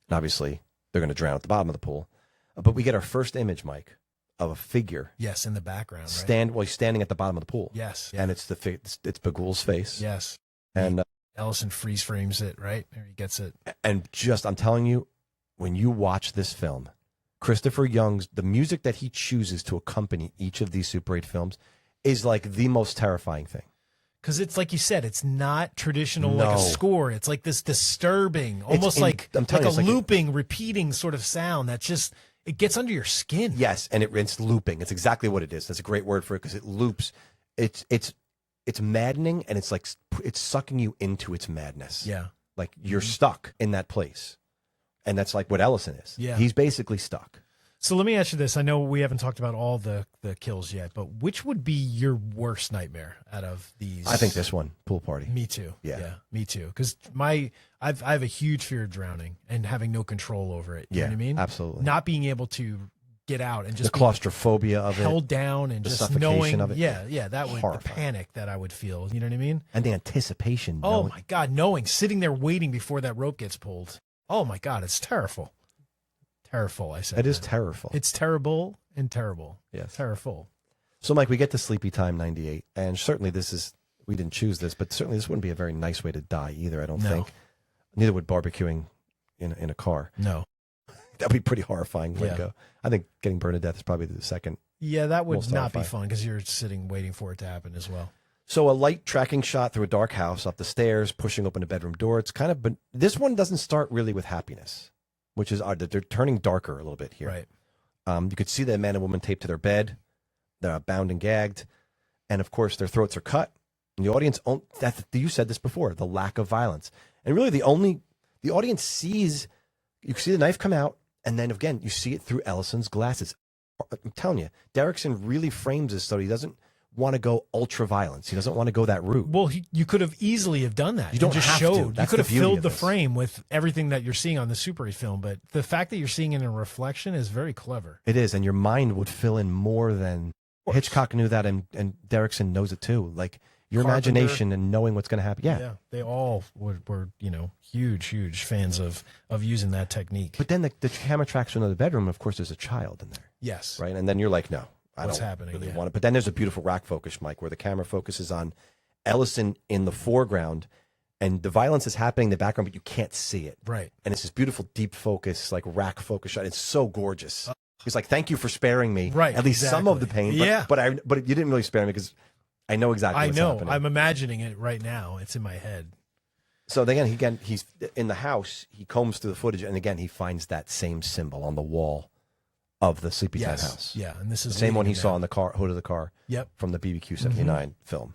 and obviously they're going to drown at the bottom of the pool. But we get our first image, Mike, of a figure. Yes, in the background. Right? He's standing at the bottom of the pool. Yes, and it's it's Bagul's face. Yes, and Ellison freeze frames it right. There he gets it. And I'm telling you, when you watch this film, Christopher Young's the music that he chooses to accompany each of these Super 8 films is like the most terrifying thing. Because it's like you said, it's not traditional like a score. It's like this disturbing, almost like a looping, repeating sort of sound that just. It gets under your skin. Yes, and it's looping. It's exactly what it is. That's a great word for it because it loops. It's maddening, and it's like it's sucking you into its madness. Yeah, like you're stuck in that place, and that's like what Ellison is. Yeah, he's basically stuck. So let me ask you this: I know we haven't talked about all the kills yet, but which would be your worst nightmare out of these? I think this one, pool party. Me too. Yeah, me too. Because I have a huge fear of drowning and having no control over it. You know what I mean? Absolutely. Not being able to get out and just the claustrophobia of it, held down, and the just suffocation knowing, of it. Yeah, that would the panic that I would feel. You know what I mean? And the anticipation. Oh my God, sitting there waiting before that rope gets pulled. Oh my God, it's terrible. Terrible, I said. It is terrible. It's terrible and terrible. Yes. Terrible. So, Mike, we get to Sleepy Time 98, and certainly we didn't choose this, but certainly this wouldn't be a very nice way to die either, I don't think. Neither would barbecuing in a car. No. That'd be pretty horrifying way to go. I think getting burned to death is probably the second. Yeah, that would not be fun because you're sitting waiting for it to happen as well. So a light tracking shot through a dark house, up the stairs, pushing open a bedroom door. It's kind of, but this one doesn't start really with happiness, which is odd. They're turning darker a little bit here. Right. You could see the man and woman taped to their bed. They're bound and gagged. And of course, their throats are cut. And the audience, you said this before, the lack of violence. And really the audience sees, you see the knife come out. And then again, you see it through Ellison's glasses. I'm telling you, Derrickson really frames this so he doesn't want to go ultra violence. He doesn't want to go that route. Well, you could have easily have done that. You don't just have showed. to. You could have filled the frame with everything that you're seeing on the Super 8 film, but the fact that you're seeing it in a reflection is very clever. It is, and your mind would fill in more than Hitchcock knew that, and Derrickson knows it too. Like your imagination and knowing what's going to happen. Yeah, they all were huge fans of using that technique. But then the camera tracks to another bedroom. Of course, there's a child in there. Yes, right, and then you're like, no. What's happening? Really want it. But then there's a beautiful rack focus, Mike, where the camera focuses on Ellison in the foreground, and the violence is happening in the background, but you can't see it. Right. And it's this beautiful deep focus, like rack focus shot. It's so gorgeous. He's like, "Thank you for sparing me, at least some of the pain." But, but you didn't really spare me because I know exactly. What's happening. I'm imagining it right now. It's in my head. So again, he's in the house. He combs through the footage, and again, he finds that same symbol on the wall of the Sleepy Time house. Yeah, and this is the same one he saw on the hood of the car. Yep. From the BBQ 79 film.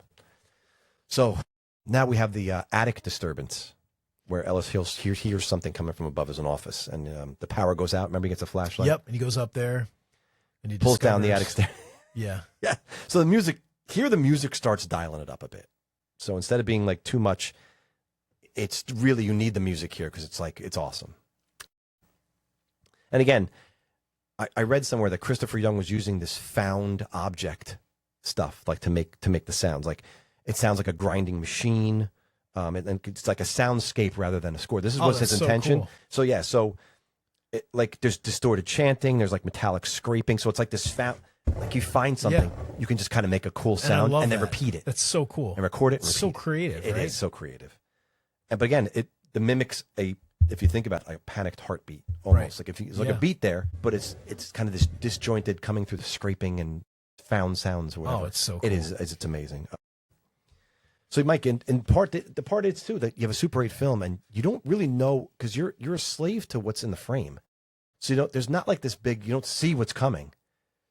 So now we have the attic disturbance where Ellis hears something coming from above his office, and the power goes out. Remember, he gets a flashlight. Yep, and he goes up there, and he pulls down the attic stairs. Yeah. Yeah. So the music starts dialing it up a bit. So instead of being like too much, it's really, you need the music here because it's awesome. And again, I read somewhere that Christopher Young was using this found object stuff, like to make the sounds. Like it sounds like a grinding machine, and it's like a soundscape rather than a score. This was his intention. Cool. So yeah, like there's distorted chanting, there's like metallic scraping. So it's like this found, like you find something, you can just kind of make a cool sound and then repeat it. That's so cool. And record it. And so creative. It is so creative. But again, it mimics if you think about a panicked heartbeat, almost like it's like a beat there, but it's kind of this disjointed coming through the scraping and found sounds or whatever. Oh, it's so cool. It's amazing. So Mike, in part, the part is too that you have a Super 8 film and you don't really know because you're a slave to what's in the frame. So there's not like this big, you don't see what's coming.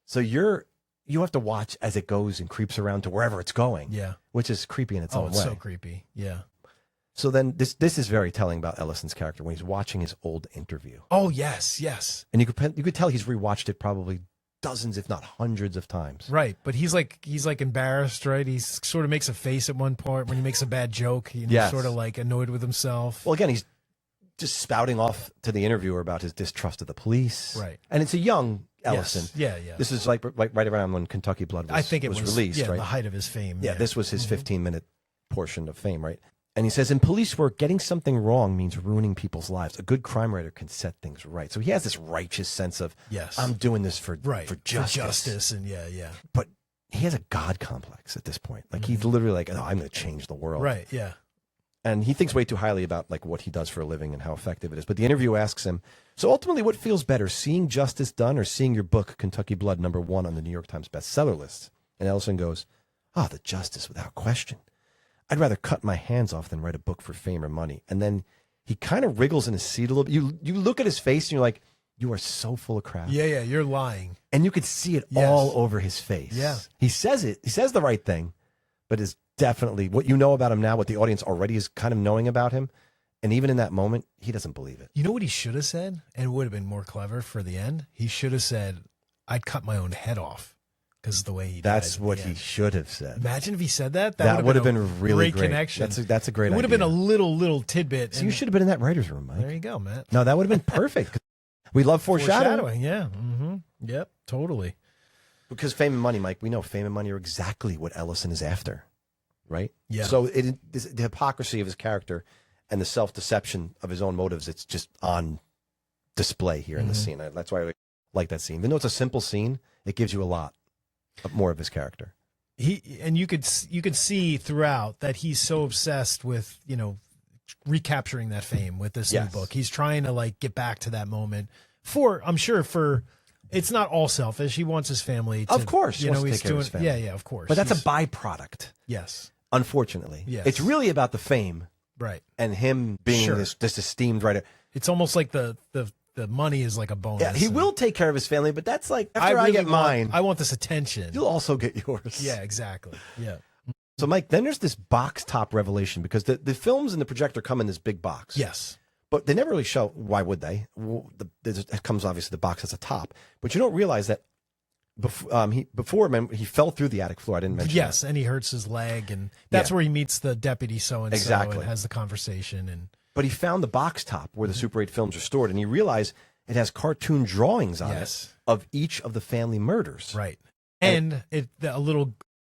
So you're you have to watch as it goes and creeps around to wherever it's going. Yeah. Which is creepy in its own way. It's so creepy. Yeah. So then this is very telling about Ellison's character when he's watching his old interview. Oh, yes, yes. And you could tell he's rewatched it probably dozens, if not hundreds of times. Right, but he's like embarrassed, right? He sort of makes a face at one point when he makes a bad joke. He's Yes. sort of like annoyed with himself. Well, again, he's just spouting off to the interviewer about his distrust of the police. Right. And it's a young Ellison. Yes. Yeah. This is like right around when Kentucky Blood was, I think it was released, right? the height of his fame. Yeah, this was his 15-minute portion of fame, right? And he says, in police work, getting something wrong means ruining people's lives. A good crime writer can set things right. So he has this righteous sense of, Yes. I'm doing this for justice. For justice, and yeah. But he has a God complex at this point. Like, he's literally like, oh, I'm going to change the world. Right, yeah. And he thinks way too highly about like what he does for a living and how effective it is. But the interview asks him, so ultimately, what feels better, seeing justice done or seeing your book, Kentucky Blood, #1 on the New York Times bestseller list? And Ellison goes, the justice without question. I'd rather cut my hands off than write a book for fame or money. And then he kind of wriggles in his seat a little bit. You look at his face and you're like, you are so full of crap. Yeah, you're lying. And you could see it Yes. all over his face. Yeah. He says it. He says the right thing, but it's definitely what you know about him now, what the audience already is kind of knowing about him. And even in that moment, he doesn't believe it. You know what he should have said? And it would have been more clever for the end? He should have said, I'd cut my own head off. Because the way he That's what he should have said. Imagine if he said that. That would have been really great. Connection. That's a great idea. It would have been a little tidbit. So you should have been in that writer's room, Mike. There you go, Matt. No, that would have been perfect. We love foreshadowing. Yeah. Mm-hmm. Yep, totally. Because fame and money, Mike, we know fame and money are exactly what Ellison is after, right? Yeah. So the hypocrisy of his character and the self-deception of his own motives, it's just on display here in the scene. That's why I like that scene. Even though it's a simple scene, it gives you a lot more of his character. You could see throughout that he's so obsessed with, recapturing that fame with this new book. He's trying to like get back to that moment I'm sure it's not all selfish. He wants his family to, of course, he's take care of his family. Yeah, of course. But that's a byproduct. Yes. Unfortunately. Yes. It's really about the fame. Right. And him being this esteemed writer. It's almost like the money is like a bonus. Yeah, he will take care of his family, but that's like, after I get mine, I want this attention. You'll also get yours. Yeah, exactly. Yeah. So, Mike, then there's this box top revelation because the films and the projector come in this big box. Yes. But they never really show, why would they? It comes, obviously, the box has a top. But you don't realize that he fell through the attic floor. I didn't mention Yes, and he hurts his leg, and that's where he meets the deputy so-and-so Exactly. and has the conversation. But he found the box top where the Super 8 films are stored, and he realized it has cartoon drawings on it of each of the family murders. Right. And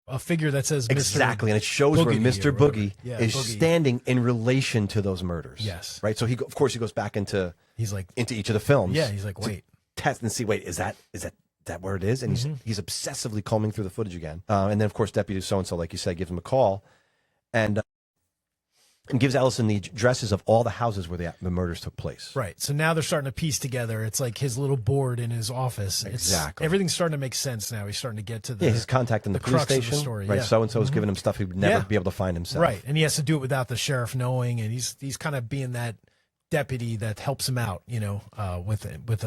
a figure that says Mr. Exactly, and it shows where Mr. Boogie is standing in relation to those murders. Yes. Right? So, of course, he goes back into each of the films. Yeah, he's like, wait. Test and see, is that where it is? And he's obsessively combing through the footage again. And then, of course, Deputy so-and-so, like you said, gives him a call and gives Ellison the addresses of all the houses where the murders took place. Right. So now they're starting to piece together. It's like his little board in his office. Exactly. Everything's starting to make sense now. He's starting to get to his contact in the police crux of station. the story. Right. Yeah. So-and-so is giving him stuff he would never be able to find himself. Right. And he has to do it without the sheriff knowing. And he's kind of being that deputy that helps him out, with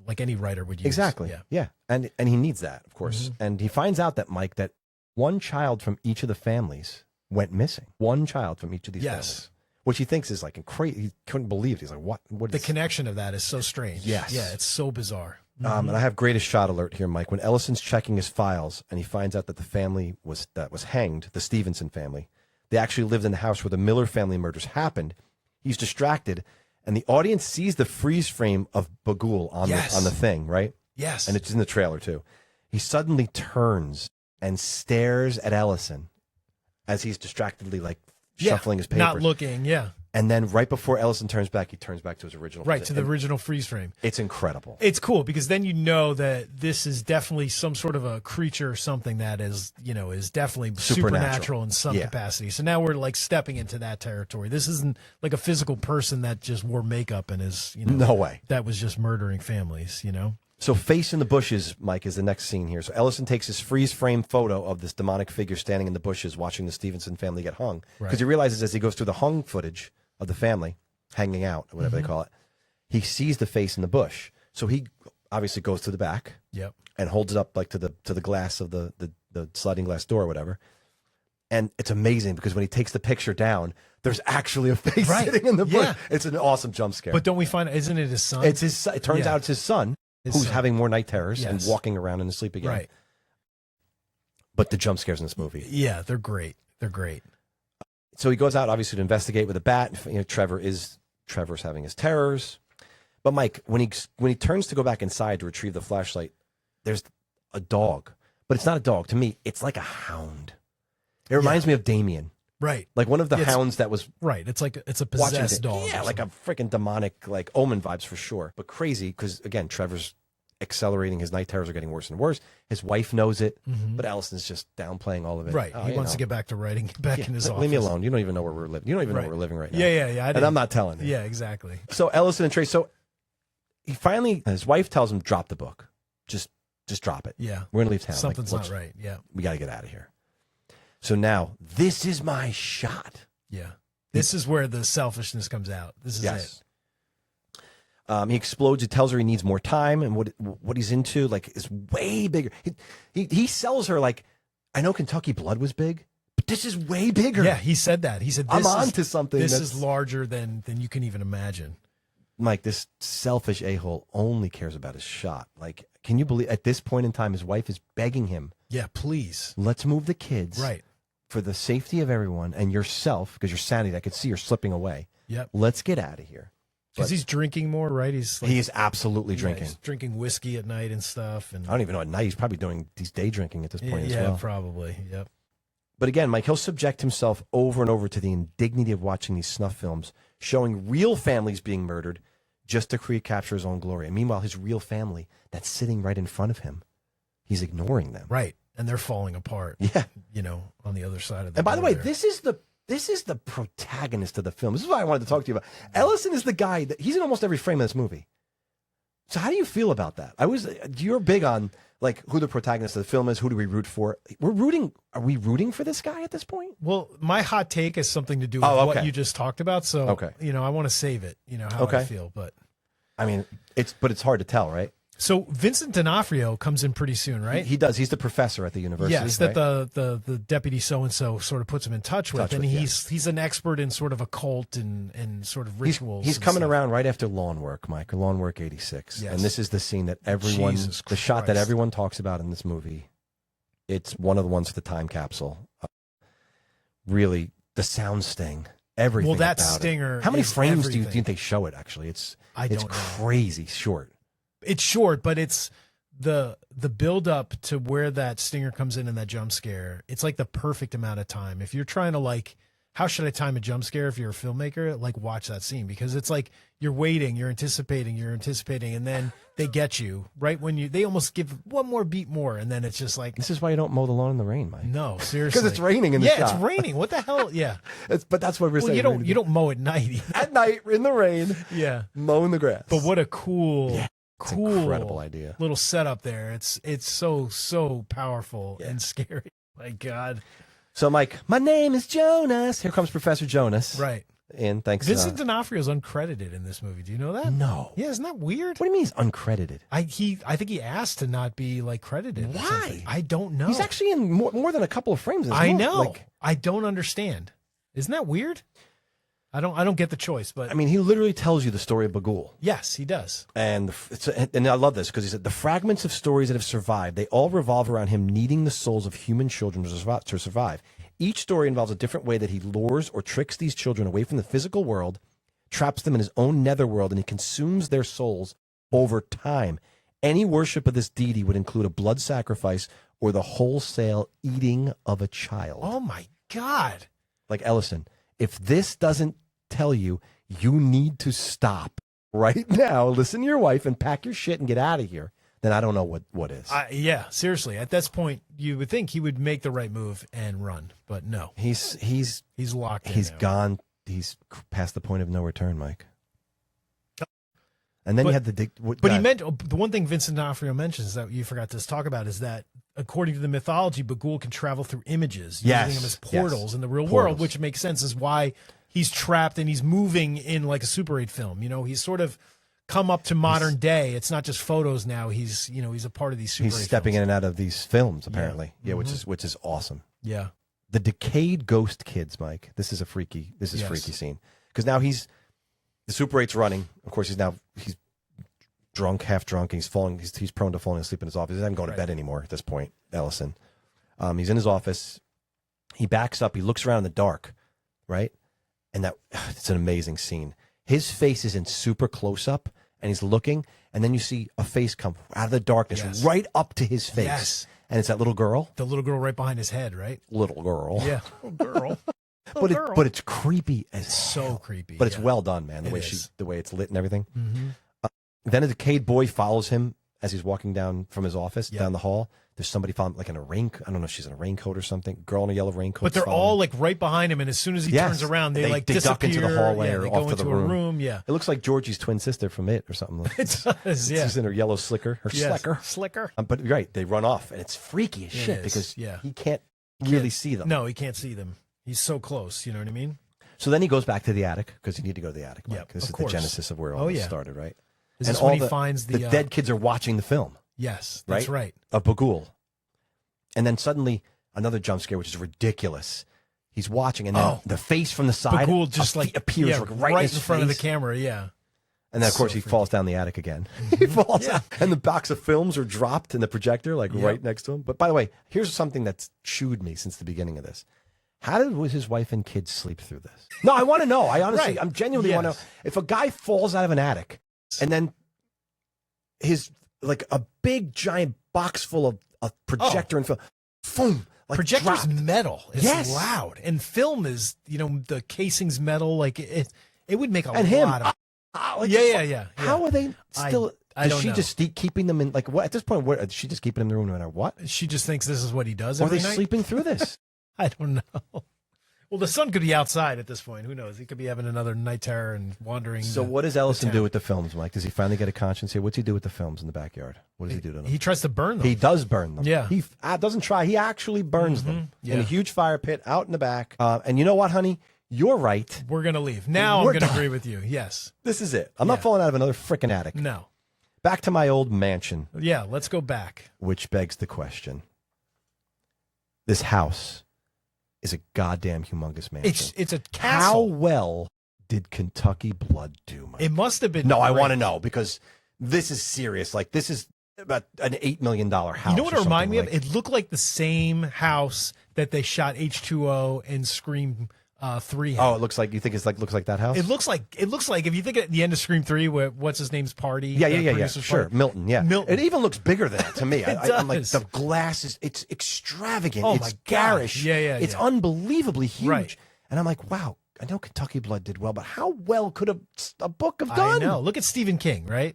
like any writer would use. Exactly. Yeah. And he needs that, of course. And he finds out that, Mike, that one child from each of the families went missing. One child from each of these families. Which he thinks is like crazy. He couldn't believe it. He's like, what? The connection of that is so strange. Yes. Yeah, it's so bizarre. And I have greatest shot alert here, Mike. When Ellison's checking his files and he finds out that the family that was hanged, the Stevenson family, they actually lived in the house where the Miller family murders happened. He's distracted, and the audience sees the freeze frame of Bagul on the thing, right? Yes. And it's in the trailer too. He suddenly turns and stares at Ellison as he's distractedly shuffling his papers. Not looking, And then right before Ellison turns back, he turns back to his original. Right, to the original freeze frame. It's incredible. It's cool because then you know that this is definitely some sort of a creature or something that is definitely supernatural in some capacity. So now we're like stepping into that territory. This isn't like a physical person that just wore makeup and is, no way. That was just murdering families, So face in the bushes, Mike, is the next scene here. So Ellison takes his freeze frame photo of this demonic figure standing in the bushes watching the Stevenson family get hung. Because he realizes as he goes through the hung footage of the family, hanging out, or whatever they call it, he sees the face in the bush. So he obviously goes to the back. Yep. and holds it up like to the glass of the sliding glass door or whatever. And it's amazing because when he takes the picture down, there's actually a face sitting in the bush. Yeah. It's an awesome jump scare. But don't we find, isn't it his son? It's his son. It turns out it's his son who's having more night terrors and walking around in his sleep again. Right. But the jump scares in this movie. Yeah, they're great. They're great. So he goes out, obviously, to investigate with a bat. You know, Trevor's having his terrors. But Mike, when he turns to go back inside to retrieve the flashlight, there's a dog. But it's not a dog. To me, it's like a hound. It reminds me of Damien. Right. Like one of the hounds that was... Right. It's like it's a possessed dog. Yeah, like a freaking demonic, like Omen vibes for sure. But crazy because, again, Trevor's accelerating. His night terrors are getting worse and worse. His wife knows it, but Allison's just downplaying all of it. Right. He wants to get back to writing, back in his office. Leave me alone. You don't even know where we're living. You don't even know where we're living right now. Yeah. And I'm not telling you. Yeah, exactly. So Ellison and Trace, so he finally, his wife tells him, drop the book. Just drop it. Yeah. We're going to leave town. Something's not right. Yeah. We got to get out of here. So now, this is my shot. Yeah. This is where the selfishness comes out. This is it. He explodes. He tells her he needs more time, and what he's into like is way bigger. He sells her like, I know Kentucky Blood was big, but this is way bigger. Yeah, he said that. He said, I'm on to something. This is larger than you can even imagine. Mike, this selfish a-hole only cares about his shot. Like, can you believe at this point in time his wife is begging him? Yeah, please. Let's move the kids. Right. For the safety of everyone and yourself, because your sanity, I could see you're slipping away. Yep. Let's get out of here. Because he's drinking more, right? He's absolutely drinking. He's drinking whiskey at night and stuff. And I don't even know at night. He's probably he's day drinking at this point as well. Yeah, probably. Yep. But again, Mike, he'll subject himself over and over to the indignity of watching these snuff films, showing real families being murdered just to capture his own glory. And meanwhile, his real family that's sitting right in front of him, he's ignoring them. Right. And they're falling apart. Yeah. You know, on the other side of the And by the way, there. this is the protagonist of the film. This is what I wanted to talk to you about. Ellison is the guy he's in almost every frame of this movie. So how do you feel about that? You're big on like who the protagonist of the film is. Who do we root for? Are we rooting for this guy at this point? Well, my hot take has something to do with what you just talked about. So, you know, I want to save it, you know, how I feel, but I mean, it's hard to tell, right? So Vincent D'Onofrio comes in pretty soon, right? He does. He's the professor at the university. Yes, that the deputy so-and-so sort of puts him in touch with. He's an expert in sort of occult and sort of rituals. He's coming around right after Lawn Work, Mike, Lawn Work 86. Yes. And this is the scene that the shot that everyone talks about in this movie. It's one of the ones for the time capsule. Really, the sound sting, everything. Well, that about stinger. It. How many frames everything. do you think they show it, actually? It's don't know. Crazy short. It's short, but it's the build up to where that stinger comes in and that jump scare. It's like the perfect amount of time. If you're trying to like, how should I time a jump scare? If you're a filmmaker, like watch that scene because it's like you're waiting, you're anticipating, and then they get you right when they almost give one more beat more, and then it's just like this is why you don't mow the lawn in the rain, Mike. No, seriously, because it's raining in the shot. Yeah, it's raining. What the hell? Yeah, but that's what we're saying. You don't mow at night. At night in the rain. Yeah, mowing the grass. But what a cool. Yeah. Cool, incredible idea. Little setup there. It's so powerful and scary. My God. So, Mike, my name is Jonas. Here comes Professor Jonas. Right. And thanks. Vincent D'Onofrio is uncredited in this movie. Do you know that? No. Yeah, isn't that weird? What do you mean he's uncredited? I think he asked to not be like credited. Why? I don't know. He's actually in more than a couple of frames. I know. I don't understand. Isn't that weird? I don't get the choice, but I mean, he literally tells you the story of Bagul. Yes, he does. And I love this because he said the fragments of stories that have survived, they all revolve around him needing the souls of human children to survive. Each story involves a different way that he lures or tricks these children away from the physical world, traps them in his own netherworld, and he consumes their souls over time. Any worship of this deity would include a blood sacrifice or the wholesale eating of a child. Oh my God! Like Ellison. If this doesn't tell you, you need to stop right now, listen to your wife and pack your shit and get out of here, then I don't know what is. Yeah, seriously. At this point, you would think he would make the right move and run, but no. He's locked in. He's gone. He's past the point of no return, Mike. And then you had he meant the one thing Vincent D'Onofrio mentions that you forgot to talk about is that according to the mythology, Bagul can travel through images, using them as portals in the real world, which makes sense as why he's trapped and he's moving in like a Super 8 film. You know, he's sort of come up to modern day. It's not just photos now. He's a part of these Super 8 He's stepping films. in and out of these films, apparently. Yeah, which is awesome. Yeah. The decayed ghost kids, Mike. This is freaky scene. Because now the Super 8's running. Of course, he's drunk, half drunk, and he's prone to falling asleep in his office. He doesn't go to bed anymore at this point, Ellison. He's in his office. He backs up. He looks around in the dark, right? And it's an amazing scene. His face is in super close up, and he's looking, and then you see a face come out of the darkness right up to his face. Yes. And it's that little girl. The little girl right behind his head, right? Little girl. Yeah. Little girl. But it's creepy as so hell. creepy. But it's well done, man. The way it's lit and everything. Mm-hmm. Then a decayed boy follows him as he's walking down from his office down the hall. There's somebody following, like in a I don't know if she's in a raincoat or something. Girl in a yellow raincoat. But they're all like right behind him, and as soon as he turns around, they like duck disappear into the hallway or they off go to the into a room. Yeah, it looks like Georgie's twin sister from It or something. it does. Yeah, she's in her yellow slicker, slicker. But right, they run off, and it's freaky as shit because he can't really see them. No, he can't see them. He's so close. You know what I mean? So then he goes back to the attic because you need to go to the attic. Yeah, this is the genesis of where all this started, right? This is when he finds the dead kids are watching the film. Yes, that's right. Of Bagul. And then suddenly another jump scare, which is ridiculous. He's watching, and then the face from the side Bagul just appears right in front of the camera. Yeah. And then, of course, he falls down the attic again. He falls out. And the box of films are dropped in the projector, right next to him. But by the way, here's something that's chewed me since the beginning of this. How did his wife and kids sleep through this? No, I want to know. I honestly, I'm genuinely want to know. If a guy falls out of an attic and then his, like a big giant box full of a projector and film, boom, like projector's dropped. metal. It's loud. And film is, the casing's metal. Like it would make a lot of. Yeah. How are they still? I don't she know. just keeping them in? Like what? At this point, what? Is she just keeping them in the room no matter what? She just thinks this is what he does. Or are every they night? sleeping through this? I don't know. Well, the son could be outside at this point. Who knows? He could be having another night terror and wandering. So what does Ellison do with the films, Mike? Does he finally get a conscience here? What's he do with the films in the backyard? What does he do to them? He tries to burn them. He does burn them. Yeah. He doesn't try. He actually burns them in a huge fire pit out in the back. And you know what, honey? You're right. We're going to leave. Now I'm going to agree with you. Yes. This is it. I'm not falling out of another freaking attic. No. Back to my old mansion. Yeah, let's go back. Which begs the question. This house is a goddamn humongous mansion. It's a castle. How well did Kentucky Blood do, Mike? It must have been. No, I great. want to know because this is serious. Like this is about an $8 million house. You know what it reminded me of? It looked like the same house that they shot H2O and Scream 3. Oh, it looks like looks like that house. It looks like if you think at the end of Scream 3, where what's his name's party? Yeah. Sure, party. Milton. Yeah, Milton. It even looks bigger than that to me. I'm like does. the glass it's extravagant. Oh It's my garish. gosh. Yeah. It's unbelievably huge. Right. And I'm like, wow. I know Kentucky Blood did well, but how well could a book have done? I know. Look at Stephen King, right?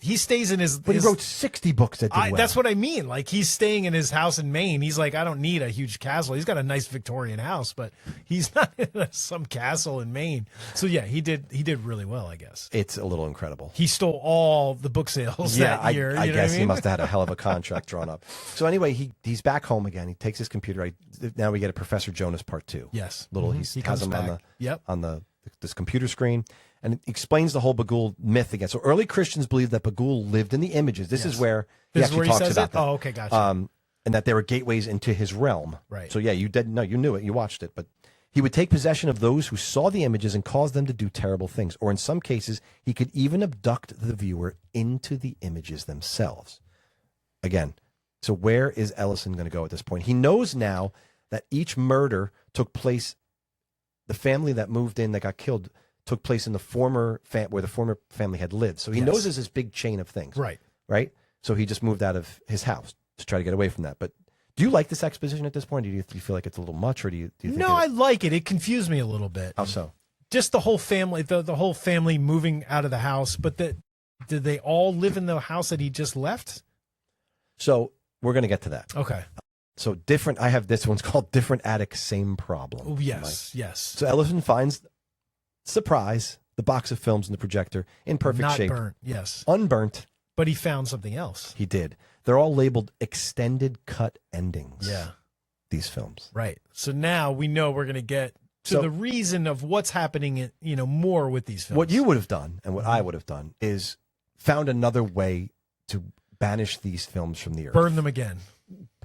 He stays in his. But he wrote 60 books that did well. That's what I mean. Like he's staying in his house in Maine. He's like, I don't need a huge castle. He's got a nice Victorian house, but he's not in some castle in Maine. So yeah, he did really well, I guess. It's a little incredible. He stole all the book sales that year. I guess he he must have had a hell of a contract drawn up. So anyway, he's back home again. He takes his computer. Now we get a Professor Jonas Part 2. Yes. He has him back. on this computer screen. And it explains the whole Bagul myth again. So early Christians believed that Bagul lived in the images. This is where he actually talks about that. Oh, okay, gotcha. And that there were gateways into his realm. Right. So yeah, you knew it. You watched it. But he would take possession of those who saw the images and cause them to do terrible things. Or in some cases, he could even abduct the viewer into the images themselves. Again, so where is Ellison going to go at this point? He knows now that each murder took place, the family that moved in, that got killed, took place in the former where the former family had lived. So he knows there's this big chain of things. Right. So he just moved out of his house to try to get away from that. But do you like this exposition at this point? Do you feel like it's a little much, or do you think? No, I like it. It confused me a little bit. How so? Just the whole family, the whole family moving out of the house. But did they all live in the house that he just left? So we're going to get to that. Okay. So different. I have this one's called Different Attic, Same Problem. Oh, yes. So Ellison finds, surprise, the box of films in the projector in perfect shape. Not burnt, yes. Unburnt. But he found something else. He did. They're all labeled extended cut endings. Yeah. These films. Right. So now we know we're going to get to the reason of what's happening, more with these films. What you would have done and what I would have done is found another way to banish these films from the earth. Burn them again.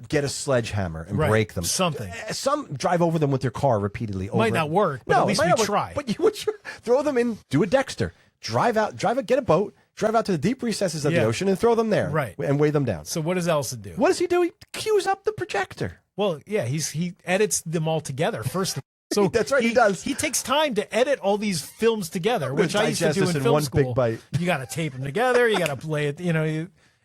Get a sledgehammer and Right. break them. Something. Some drive over them with their car repeatedly. Might not work, but at least we try. But you would throw them in, do a Dexter. Get a boat, drive out to the deep recesses of the ocean and throw them there. Right. And weigh them down. So what does Ellison do? What does he do? He cues up the projector. Well, yeah, he edits them all together first. So That's right, he does. He takes time to edit all these films together, which I used to digest do this in in film one school. big bite. You got to tape them together. You got to play it.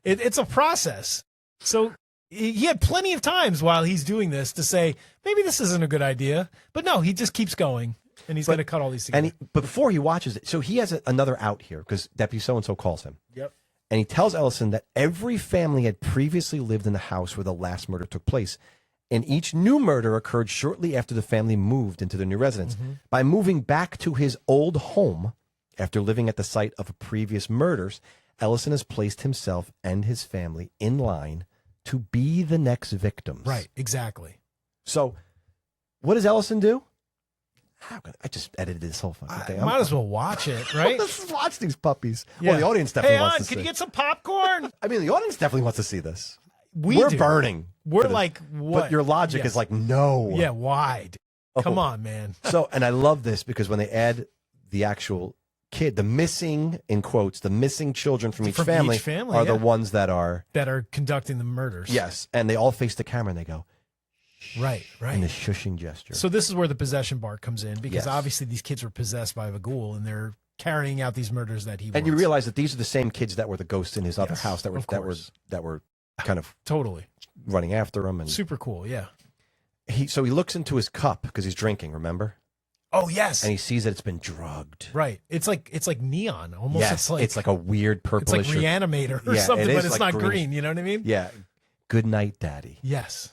It's a process. So he had plenty of times while he's doing this to say, maybe this isn't a good idea. But no, he just keeps going, and he's going to cut all these together. But before he watches it, so he has another out here because Deputy so-and-so calls him. Yep. And he tells Ellison that every family had previously lived in the house where the last murder took place. And each new murder occurred shortly after the family moved into the new residence. Mm-hmm. By moving back to his old home after living at the site of previous murders, Ellison has placed himself and his family in line to be the next victims. Right, exactly. So what does Ellison do? I just edited this whole fucking thing. Might as well watch it, right? Let's watch these puppies. Yeah. Well, the audience definitely wants to see. Can you get some popcorn? I mean, the audience definitely wants to see this. We're burning. We're like, what? But your logic Yes. is like, no. Yeah, wide. Come on, man. So, and I love this because when they add the actual kid, the missing, in quotes, the missing children from each family are the ones that are conducting the murders. Yes, and they all face the camera and they go, right. in the shushing gesture. So this is where the possession bar comes in because Yes. obviously these kids were possessed by a ghoul and they're carrying out these murders that he and wants. you realize that these are the same kids that were the ghosts in his other Yes, house that of course. were kind of Totally. running after him. And Super cool, yeah. he looks into his cup because he's drinking, remember? Oh, yes. And he sees that it's been drugged. Right. It's like like almost. Yes, It's like a weird it's purplish. like Reanimator or Yeah, something, it but is it's like not greenish. green. You know what I mean? Yeah. Good night, Daddy. Yes.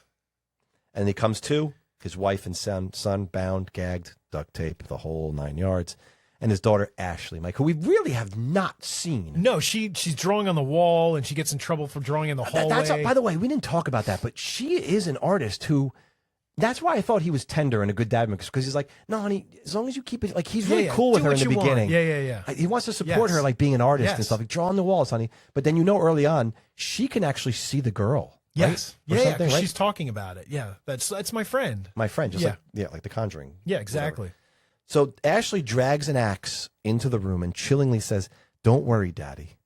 And he comes to, his wife and son bound, gagged, duct tape, the whole 9 yards. And his daughter, Ashley, Mike, who we really have not seen. No, she's drawing on the wall and she gets in trouble for drawing in the hallway. By the way, we didn't talk about that, but she is an artist who, that's why I thought he was tender and a good dad because he's like, no, honey, as long as you keep it, like he's really cool with Do her in what the you want. beginning. Yeah. He wants to support Yes. her like being an artist and Yes. stuff. Like, draw on the walls, honey. But then early on, she can actually see the girl. Yes. Right? Or Yeah, something, 'cause right? she's talking about it. Yeah. That's my friend. My friend, just Yeah. like The Conjuring. Yeah, exactly. Whatever. So Ashley drags an axe into the room and chillingly says, "Don't worry, Daddy.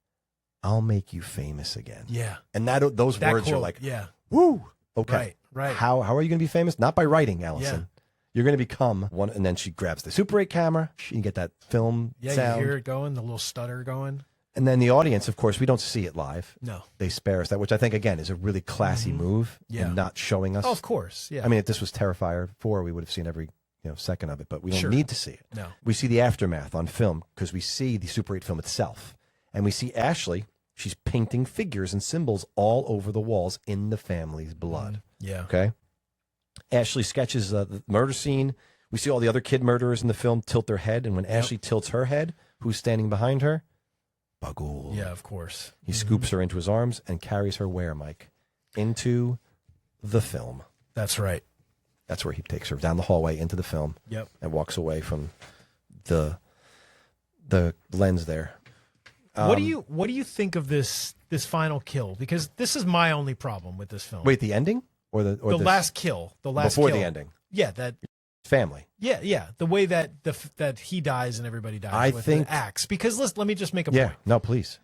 I'll make you famous again." Yeah. And those That words quote, are like, yeah. woo. Okay. Right. How are you going to be famous? Not by writing, Ellison. Yeah. You're going to become one. And then she grabs the Super 8 camera. You get that film Yeah, sound. you hear it going, the little stutter going. And then the audience, of course, we don't see it live. No. They spare us that, which I think, again, is a really classy move Yeah. in not showing us. Oh, of course. Yeah. I mean, if this was Terrifier 4, we would have seen every second of it, but we don't Sure. need to see it. No. We see the aftermath on film because we see the Super 8 film itself. And we see Ashley, she's painting figures and symbols all over the walls in the family's blood. Yeah. Okay? Ashley sketches the murder scene. We see all the other kid murderers in the film tilt their head, and when Ashley tilts her head, who's standing behind her? Bagul. Yeah, of course. He scoops her into his arms and carries her where, Mike? Into the film. That's right. That's where he takes her down the hallway into the film. Yep. And walks away from the lens there. What do you think of this final kill? Because this is my only problem with this film. Wait, the ending or the last kill, the last before kill. the ending? Yeah, that. Family. Yeah. The way that that he dies and everybody dies. I with think the axe. Because let me just make a Yeah. point. No, please.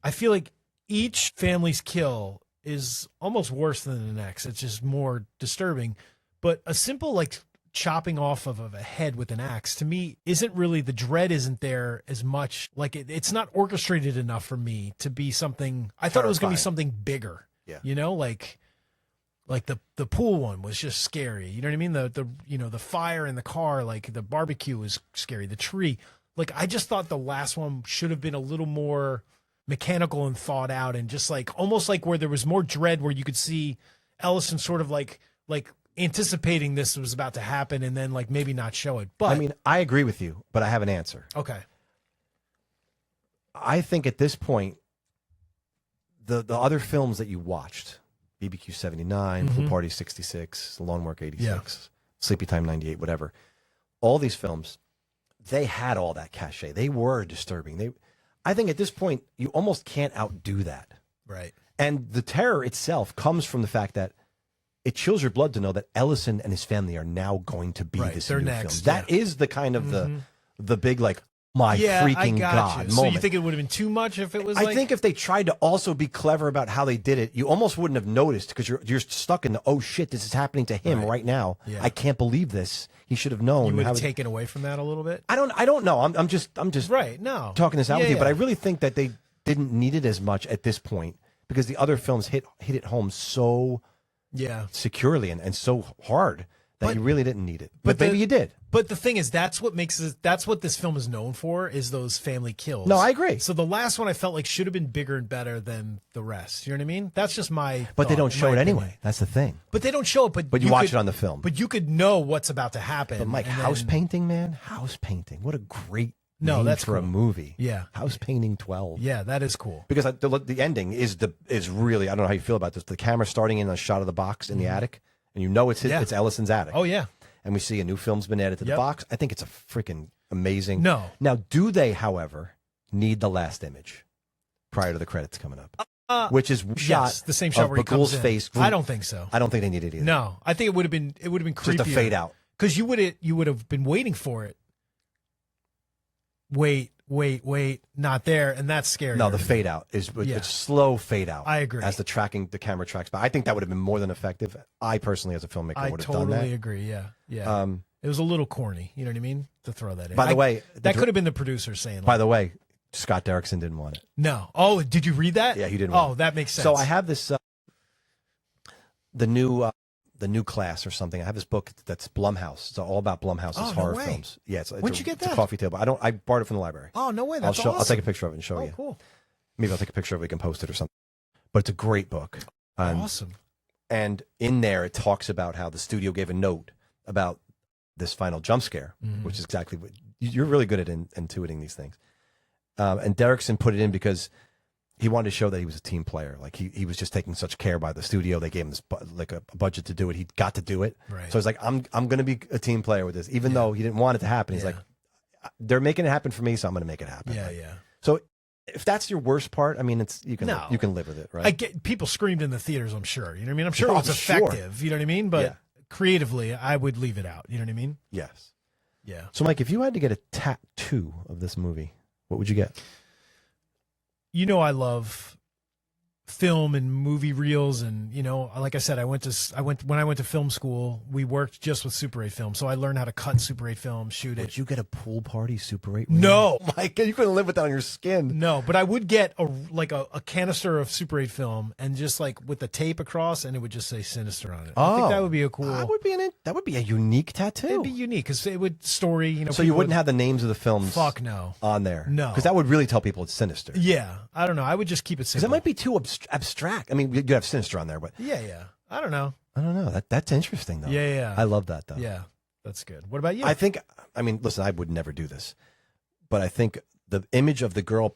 I feel like each family's kill is almost worse than the next. It's just more disturbing. But a simple like chopping off of a head with an axe to me isn't really, the dread isn't there as much. Like it's not orchestrated enough for me to be something. I thought it was going to be something bigger. Yeah. You know, like the pool one was just scary. You know what I mean? The fire in the car, like the barbecue was scary. The tree, like I just thought the last one should have been a little more mechanical and thought out, and just like almost like where there was more dread, where you could see Ellison sort of like anticipating this was about to happen, and then like maybe not show it. But I mean, I agree with you, but I have an answer. okay, I think at this point, the other films that you watched, BBQ 79, Pool Party 66, Long Work 86, Sleepy Time 98, whatever, all these films, they had all that cachet. They were disturbing. I think at this point, you almost can't outdo that. Right. And the terror itself comes from the fact that it chills your blood to know that Ellison and his family are now going to be this They're new next, film. That is the kind of the big, like, my freaking God moment. So you think it would have been too much if it was I think if they tried to also be clever about how they did it, you almost wouldn't have noticed because you're stuck in the, oh shit, this is happening to him right now. Yeah. I can't believe this. He should have known. You would have taken away from that a little bit? I don't know. I'm just right. No. talking this out with you, but I really think that they didn't need it as much at this point because the other films hit it home so securely and so hard that you really didn't need it. But maybe you did. But the thing is, that's what this film is known for, is those family kills. No, I agree. So the last one I felt like should have been bigger and better than the rest. You know what I mean? That's just my But they don't show it opinion. anyway. That's the thing. But they don't show it. But you watch it on the film. But you could know what's about to happen. But Mike, house painting, man. House painting. What a great name that's for a cool. movie. Yeah. House Painting 12. Yeah, that is cool. Because the ending is really, I don't know how you feel about this. The camera starting in a shot of the box in the attic, and you know it's Ellison's attic. Oh, yeah. And we see a new film's been added to the box. I think it's a freaking amazing. No. Now, do they, however, need the last image prior to the credits coming up? Which is shot the same shot where he comes in. face. I don't think so. I don't think they need it either. No, I think it would have been creepier. Just a fade out. Because you would have been waiting for it. Wait, not there, and that's scary. No, the fade out is it's slow fade out. I agree. As the camera tracks back. I think that would have been more than effective. I personally, as a filmmaker, would have done that. I totally agree. Yeah. It was a little corny. You know what I mean? To throw that in. By the way, that could have been the producer saying. By the way, Scott Derrickson didn't want it. No. Oh, did you read that? Yeah, he didn't. want it. That makes sense. So I have this the new class or something. I have this book that's Blumhouse. It's all about Blumhouse's horror films. Yeah, where'd you get that? It's a coffee table. I borrowed it from the library. Oh, no way. That's awesome. I'll take a picture of it and show you. Cool. Maybe I'll take a picture of it. We can post it or something. But it's a great book. Awesome. And in there, it talks about how the studio gave a note about this final jump scare, which is exactly what you're really good at intuiting these things. And Derrickson put it in because he wanted to show that he was a team player. Like he was just taking such care by the studio. They gave him this like a budget to do it. He got to do it. Right. So he's like, I'm going to be a team player with this, even though he didn't want it to happen. He's like, they're making it happen for me, so I'm going to make it happen. Yeah, like, yeah. So if that's your worst part, I mean, you can live with it, right? I get people screamed in the theaters. I'm sure. You know what I mean? I'm sure it was effective. You know what I mean? But creatively, I would leave it out. You know what I mean? Yes. Yeah. So, Mike, if you had to get a tattoo of this movie, what would you get? You know, I love film and movie reels, and like I said, when I went to film school, we worked just with Super 8 film, so I learned how to cut Super 8 film, shoot it. Would you get a pool party Super 8? No, Mike, you couldn't live with that on your skin. No, but I would get a canister of Super 8 film and just like with the tape across, and it would just say Sinister on it. I think that would be a cool. That would be a unique tattoo. It'd be unique because it would story. So you wouldn't have the names of the films. Fuck no. On there. No, because that would really tell people it's Sinister. Yeah, I don't know. I would just keep it simple. Because it might be too abstract. I mean, you have Sinister on there, but yeah. I don't know. That's interesting though. Yeah. I love that though. Yeah, that's good. What about you? I mean, listen, I would never do this, but I think the image of the girl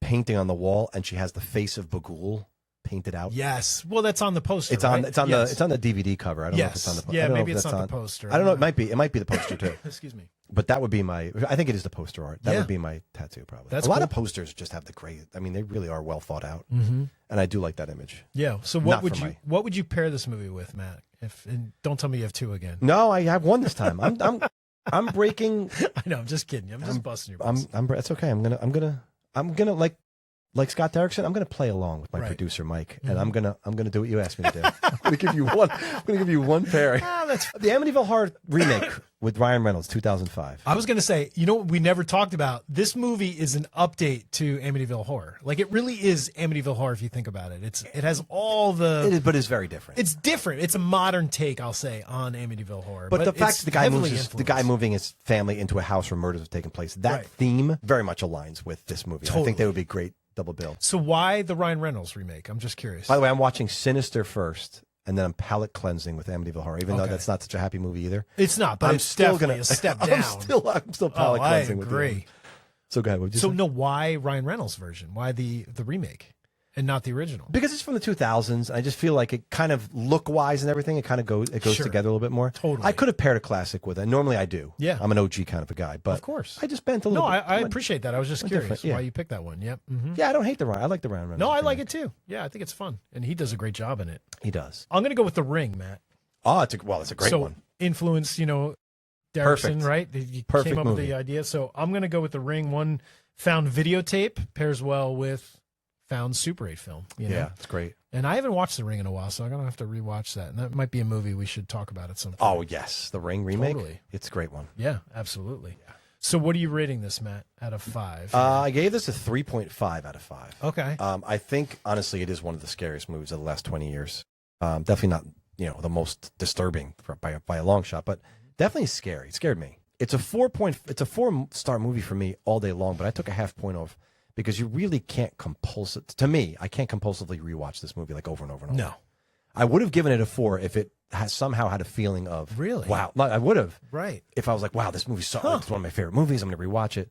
painting on the wall and she has the face of Bagul painted out. Yes. Well, that's on the poster. It's on. Right? It's on the DVD cover. I don't know if it's on the. Yeah, maybe it's on the poster. I don't know. It might be. It might be the poster too. Excuse me. But that would be my. I think it is the poster art. That would be my tattoo probably. That's a lot of posters just have the great. I mean, they really are well thought out, and I do like that image. Yeah. So what would you pair this movie with, Matt? And don't tell me you have two again. No, I have one this time. I'm breaking. I know. I'm just kidding. I'm just busting your balls. That's okay. I'm gonna like Scott Derrickson. I'm gonna play along with my producer Mike, and I'm gonna do what you asked me to do. I'm gonna give you one. I'm gonna give you one pair. That's the Amityville Horror remake with Ryan Reynolds, 2005. I was gonna say, what we never talked about? This movie is an update to Amityville Horror. Like it really is Amityville Horror if you think about it. It has all the. It is, but it's very different. It's different. It's a modern take, I'll say, on Amityville Horror. But the fact that the guy moving his family into a house where murders have taken place, that theme very much aligns with this movie. Totally. I think they would be great double bill. So why the Ryan Reynolds remake? I'm just curious. By the way, I'm watching Sinister first, and then I'm palate cleansing with Amityville Horror, even though that's not such a happy movie either. It's not, but it's still definitely a step down. I'm still palate cleansing with you. I agree. So go ahead. Why Ryan Reynolds version? Why the remake? and not the original? Because it's from the 2000s. I just feel like it kind of look-wise and everything, it kind of goes Sure. together a little bit more. Totally. I could have paired a classic with it. Normally I do. Yeah. I'm an OG kind of a guy. But Of course. I just bent a No, little bit. I appreciate that. I was just went curious different, yeah. why you picked that one. Yep. Yeah, I don't hate the Ryan. I like the Ryan Reynolds. No, I like remake. it too. Yeah, I think it's fun, and he does a great job in it. He does. I'm gonna go with The Ring, Matt. Oh, it's a great so, one. Influenced, Derrickson, Perfect. right? He Perfect came up movie. with the idea. So I'm gonna go with The Ring. One found videotape pairs well with found Super 8 film. Yeah, it's great. And I haven't watched The Ring in a while, so I'm gonna have to rewatch that. And that might be a movie we should talk about at some point. Oh, yes. The Ring remake. Totally. It's a great one. Yeah, absolutely. So what are you rating this, Matt, out of 5? I gave this a 3.5 out of 5. Okay. I think, honestly, it is one of the scariest movies of the last 20 years. Definitely not, the most disturbing by a long shot, but definitely scary. It scared me. It's a 4-star movie for me all day long, but I took a half point off because you really can't to me, I can't compulsively rewatch this movie like over and over and over. No. I would have given it a 4 if it somehow had a feeling of, Really? wow. I would have. Right. If I was like, wow, this movie's it's one of my favorite movies, I'm going to rewatch it.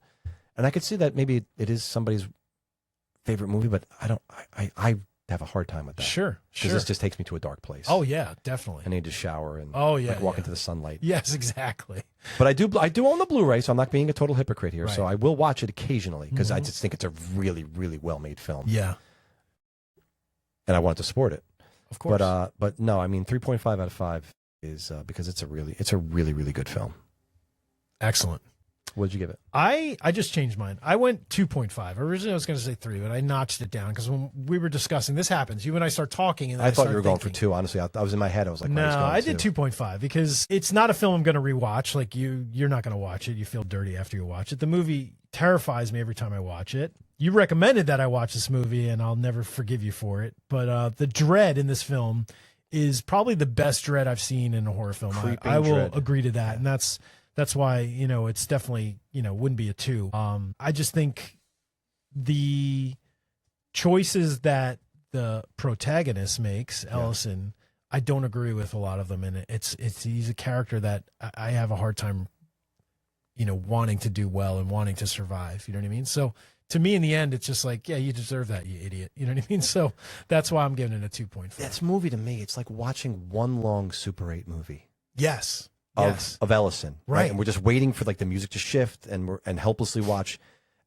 And I could see that maybe it is somebody's favorite movie, but I have a hard time with that. Sure. Because this just takes me to a dark place. Oh yeah, definitely. I need to shower and walk into the sunlight. Yes, exactly. But I do own the Blu-ray, so I'm not being a total hypocrite here. Right. So I will watch it occasionally because I just think it's a really, really well-made film. Yeah. And I want to support it. Of course. But no, I mean 3.5 out of 5 is because it's a really, really good film. Excellent. What did you give it? I just changed mine. I went 2.5. Originally I was going to say 3, but I notched it down because when we were discussing, this happens. You and I start talking, and then I thought you were going thinking, for 2. Honestly, I was in my head. I was like, no, he's going I did 2. 2.5 because it's not a film I'm going to rewatch. Like you're not going to watch it. You feel dirty after you watch it. The movie terrifies me every time I watch it. You recommended that I watch this movie, and I'll never forgive you for it. But the dread in this film is probably the best dread I've seen in a horror film. I will dread. agree to that, and that's why it's definitely wouldn't be a 2. I just think the choices that the protagonist makes, Ellison, I don't agree with a lot of them, and he's a character that I have a hard time wanting to do well and wanting to survive. You know what I mean? So to me, in the end, it's just like, yeah, you deserve that, you idiot. You know what I mean? So that's why I'm giving it a 2.5. This movie to me, it's like watching one long Super 8 movie. Yes. Of Ellison, Right. And we're just waiting for like the music to shift and helplessly watch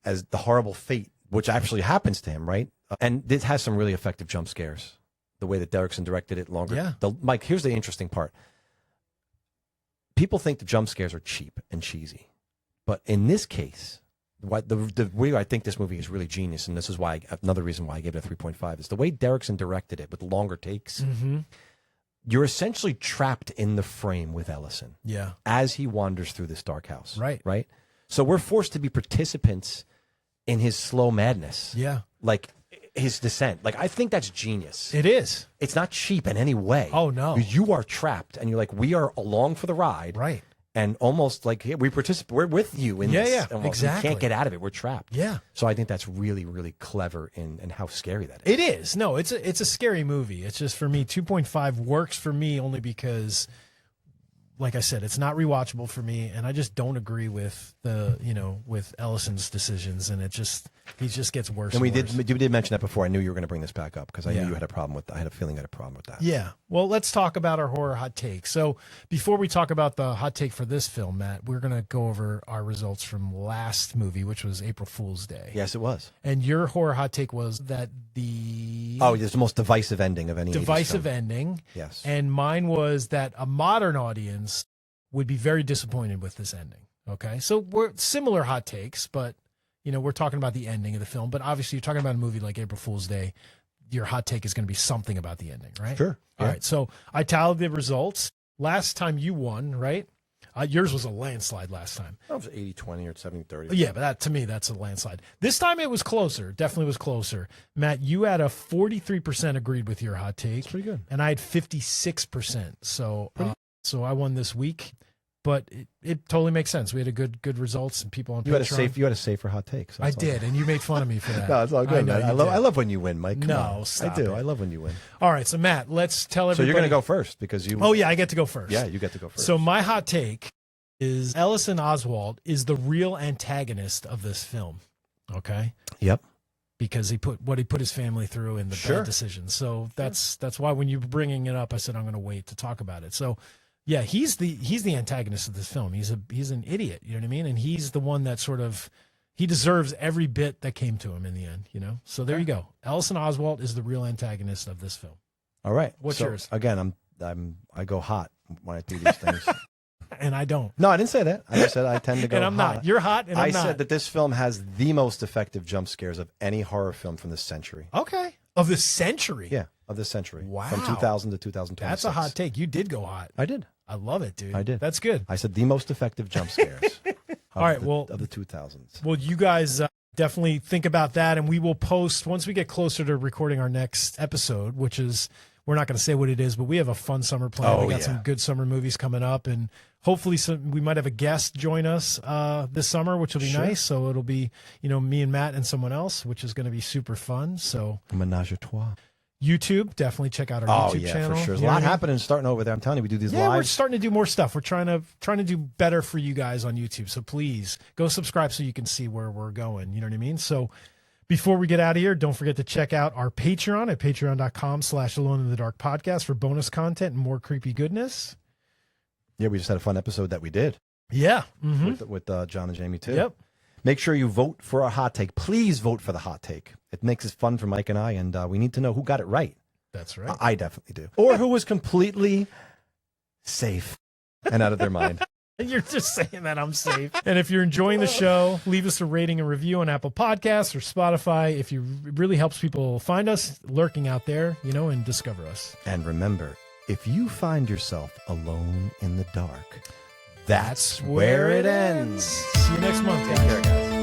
as the horrible fate, which actually happens to him, right? And this has some really effective jump scares. The way that Derrickson directed it longer. Yeah. Mike, here's the interesting part. People think the jump scares are cheap and cheesy, but in this case, the way I think this movie is really genius, and this is why another reason why I gave it a 3.5 is the way Derrickson directed it with longer takes. Mm-hmm. You're essentially trapped in the frame with Ellison. Yeah. As he wanders through this dark house. Right. Right? So we're forced to be participants in his slow madness. Yeah. Like his descent. Like, I think that's genius. It is. It's not cheap in any way. Oh, no. You are trapped, and you're like, we are along for the ride. Right. And almost like, hey, we're with you in this. Yeah, And exactly. we can't get out of it. We're trapped. Yeah. So I think that's really, really clever in how scary that is. It is. No, it's a scary movie. It's just, for me, 2.5 works for me only because, like I said, it's not rewatchable for me, and I just don't agree with with Ellison's decisions, and he just gets worse. And we worse. did mention that before. I knew you were going to bring this back up because I Yeah. knew you had a problem with that. I had a feeling you had a problem with that. Yeah. Well, let's talk about our horror hot take. So before we talk about the hot take for this film, Matt, we're going to go over our results from last movie, which was April Fool's Day. Yes, it was. And your horror hot take was that the It's the most divisive ending of any 80s divisive film. ending. Yes. And mine was that a modern audience would be very disappointed with this ending. Okay. So we're similar hot takes, but we're talking about the ending of the film, but obviously you're talking about a movie like April Fool's Day. Your hot take is going to be something about the ending, right? Sure. All Yeah. right. So I tallied the results. Last time you won, right? Yours was a landslide last time. That was 80-20 or 70-30. Yeah, but to me, that's a landslide. This time it was closer. Definitely was closer. Matt, you had a 43% agreed with your hot take. That's pretty good. And I had 56%. So I won this week. But it totally makes sense. We had a good results, and people on Patreon. You had a safer hot take. So I that's all did, and you made fun of me for that. No, it's all good, know man. you I did. love when you win, Mike. Come No, on. stop I do. it. I love when you win. All right, so Matt, let's tell everybody. So you're going to go first because you. Oh yeah, I get to go first. Yeah, you get to go first. So my hot take is Ellison Oswald is the real antagonist of this film. Okay. Yep. because he put his family through and the Sure. bad decisions. So that's why when you're bringing it up, I said I'm going to wait to talk about it. So yeah, he's the antagonist of this film. He's an idiot, you know what I mean? And he's the one that sort of, he deserves every bit that came to him in the end, you know? So there you go. Ellison Oswalt is the real antagonist of this film. All right. What's So, yours? Again, I go hot when I do these things. And I don't. No, I didn't say that. I just said I tend to go And I'm hot. not. You're hot and I'm I not. said that this film has the most effective jump scares of any horror film from this century. Okay. Of the century. Yeah, of this century. Wow. From 2000 to 2026. That's a hot take. You did go hot. I did. I love it, dude. I did. That's good. I said the most effective jump scares. All right, of the 2000s. Well, you guys definitely think about that, and we will post once we get closer to recording our next episode, which is, we're not going to say what it is, but we have a fun summer plan. We got some good summer movies coming up, and hopefully we might have a guest join us this summer, which will be nice. So it'll be, me and Matt and someone else, which is going to be super fun. So Menage a trois. YouTube, definitely check out our YouTube channel. For sure. There's You a know lot what I mean? happening starting over there. I'm telling you, we do these Yeah, we're lives. starting to do more stuff. We're trying to do better for you guys on YouTube. So please go subscribe so you can see where we're going. You know what I mean? So before we get out of here, don't forget to check out our Patreon at patreon.com/Alone in the Dark podcast for bonus content and more creepy goodness. Yeah, we just had a fun episode that we did. Yeah. Mm-hmm. With John and Jamie too. Yep. Make sure you vote for our hot take. Please vote for the hot take. It makes it fun for Mike and I, and we need to know who got it right. That's right. I definitely do. Or who was completely safe and out of their mind. You're just saying that I'm safe. And if you're enjoying the show, leave us a rating and review on Apple Podcasts or Spotify. It really helps people find us lurking out there, and discover us. And remember, if you find yourself alone in the dark, that's where it ends. See you next month. Take care, guys.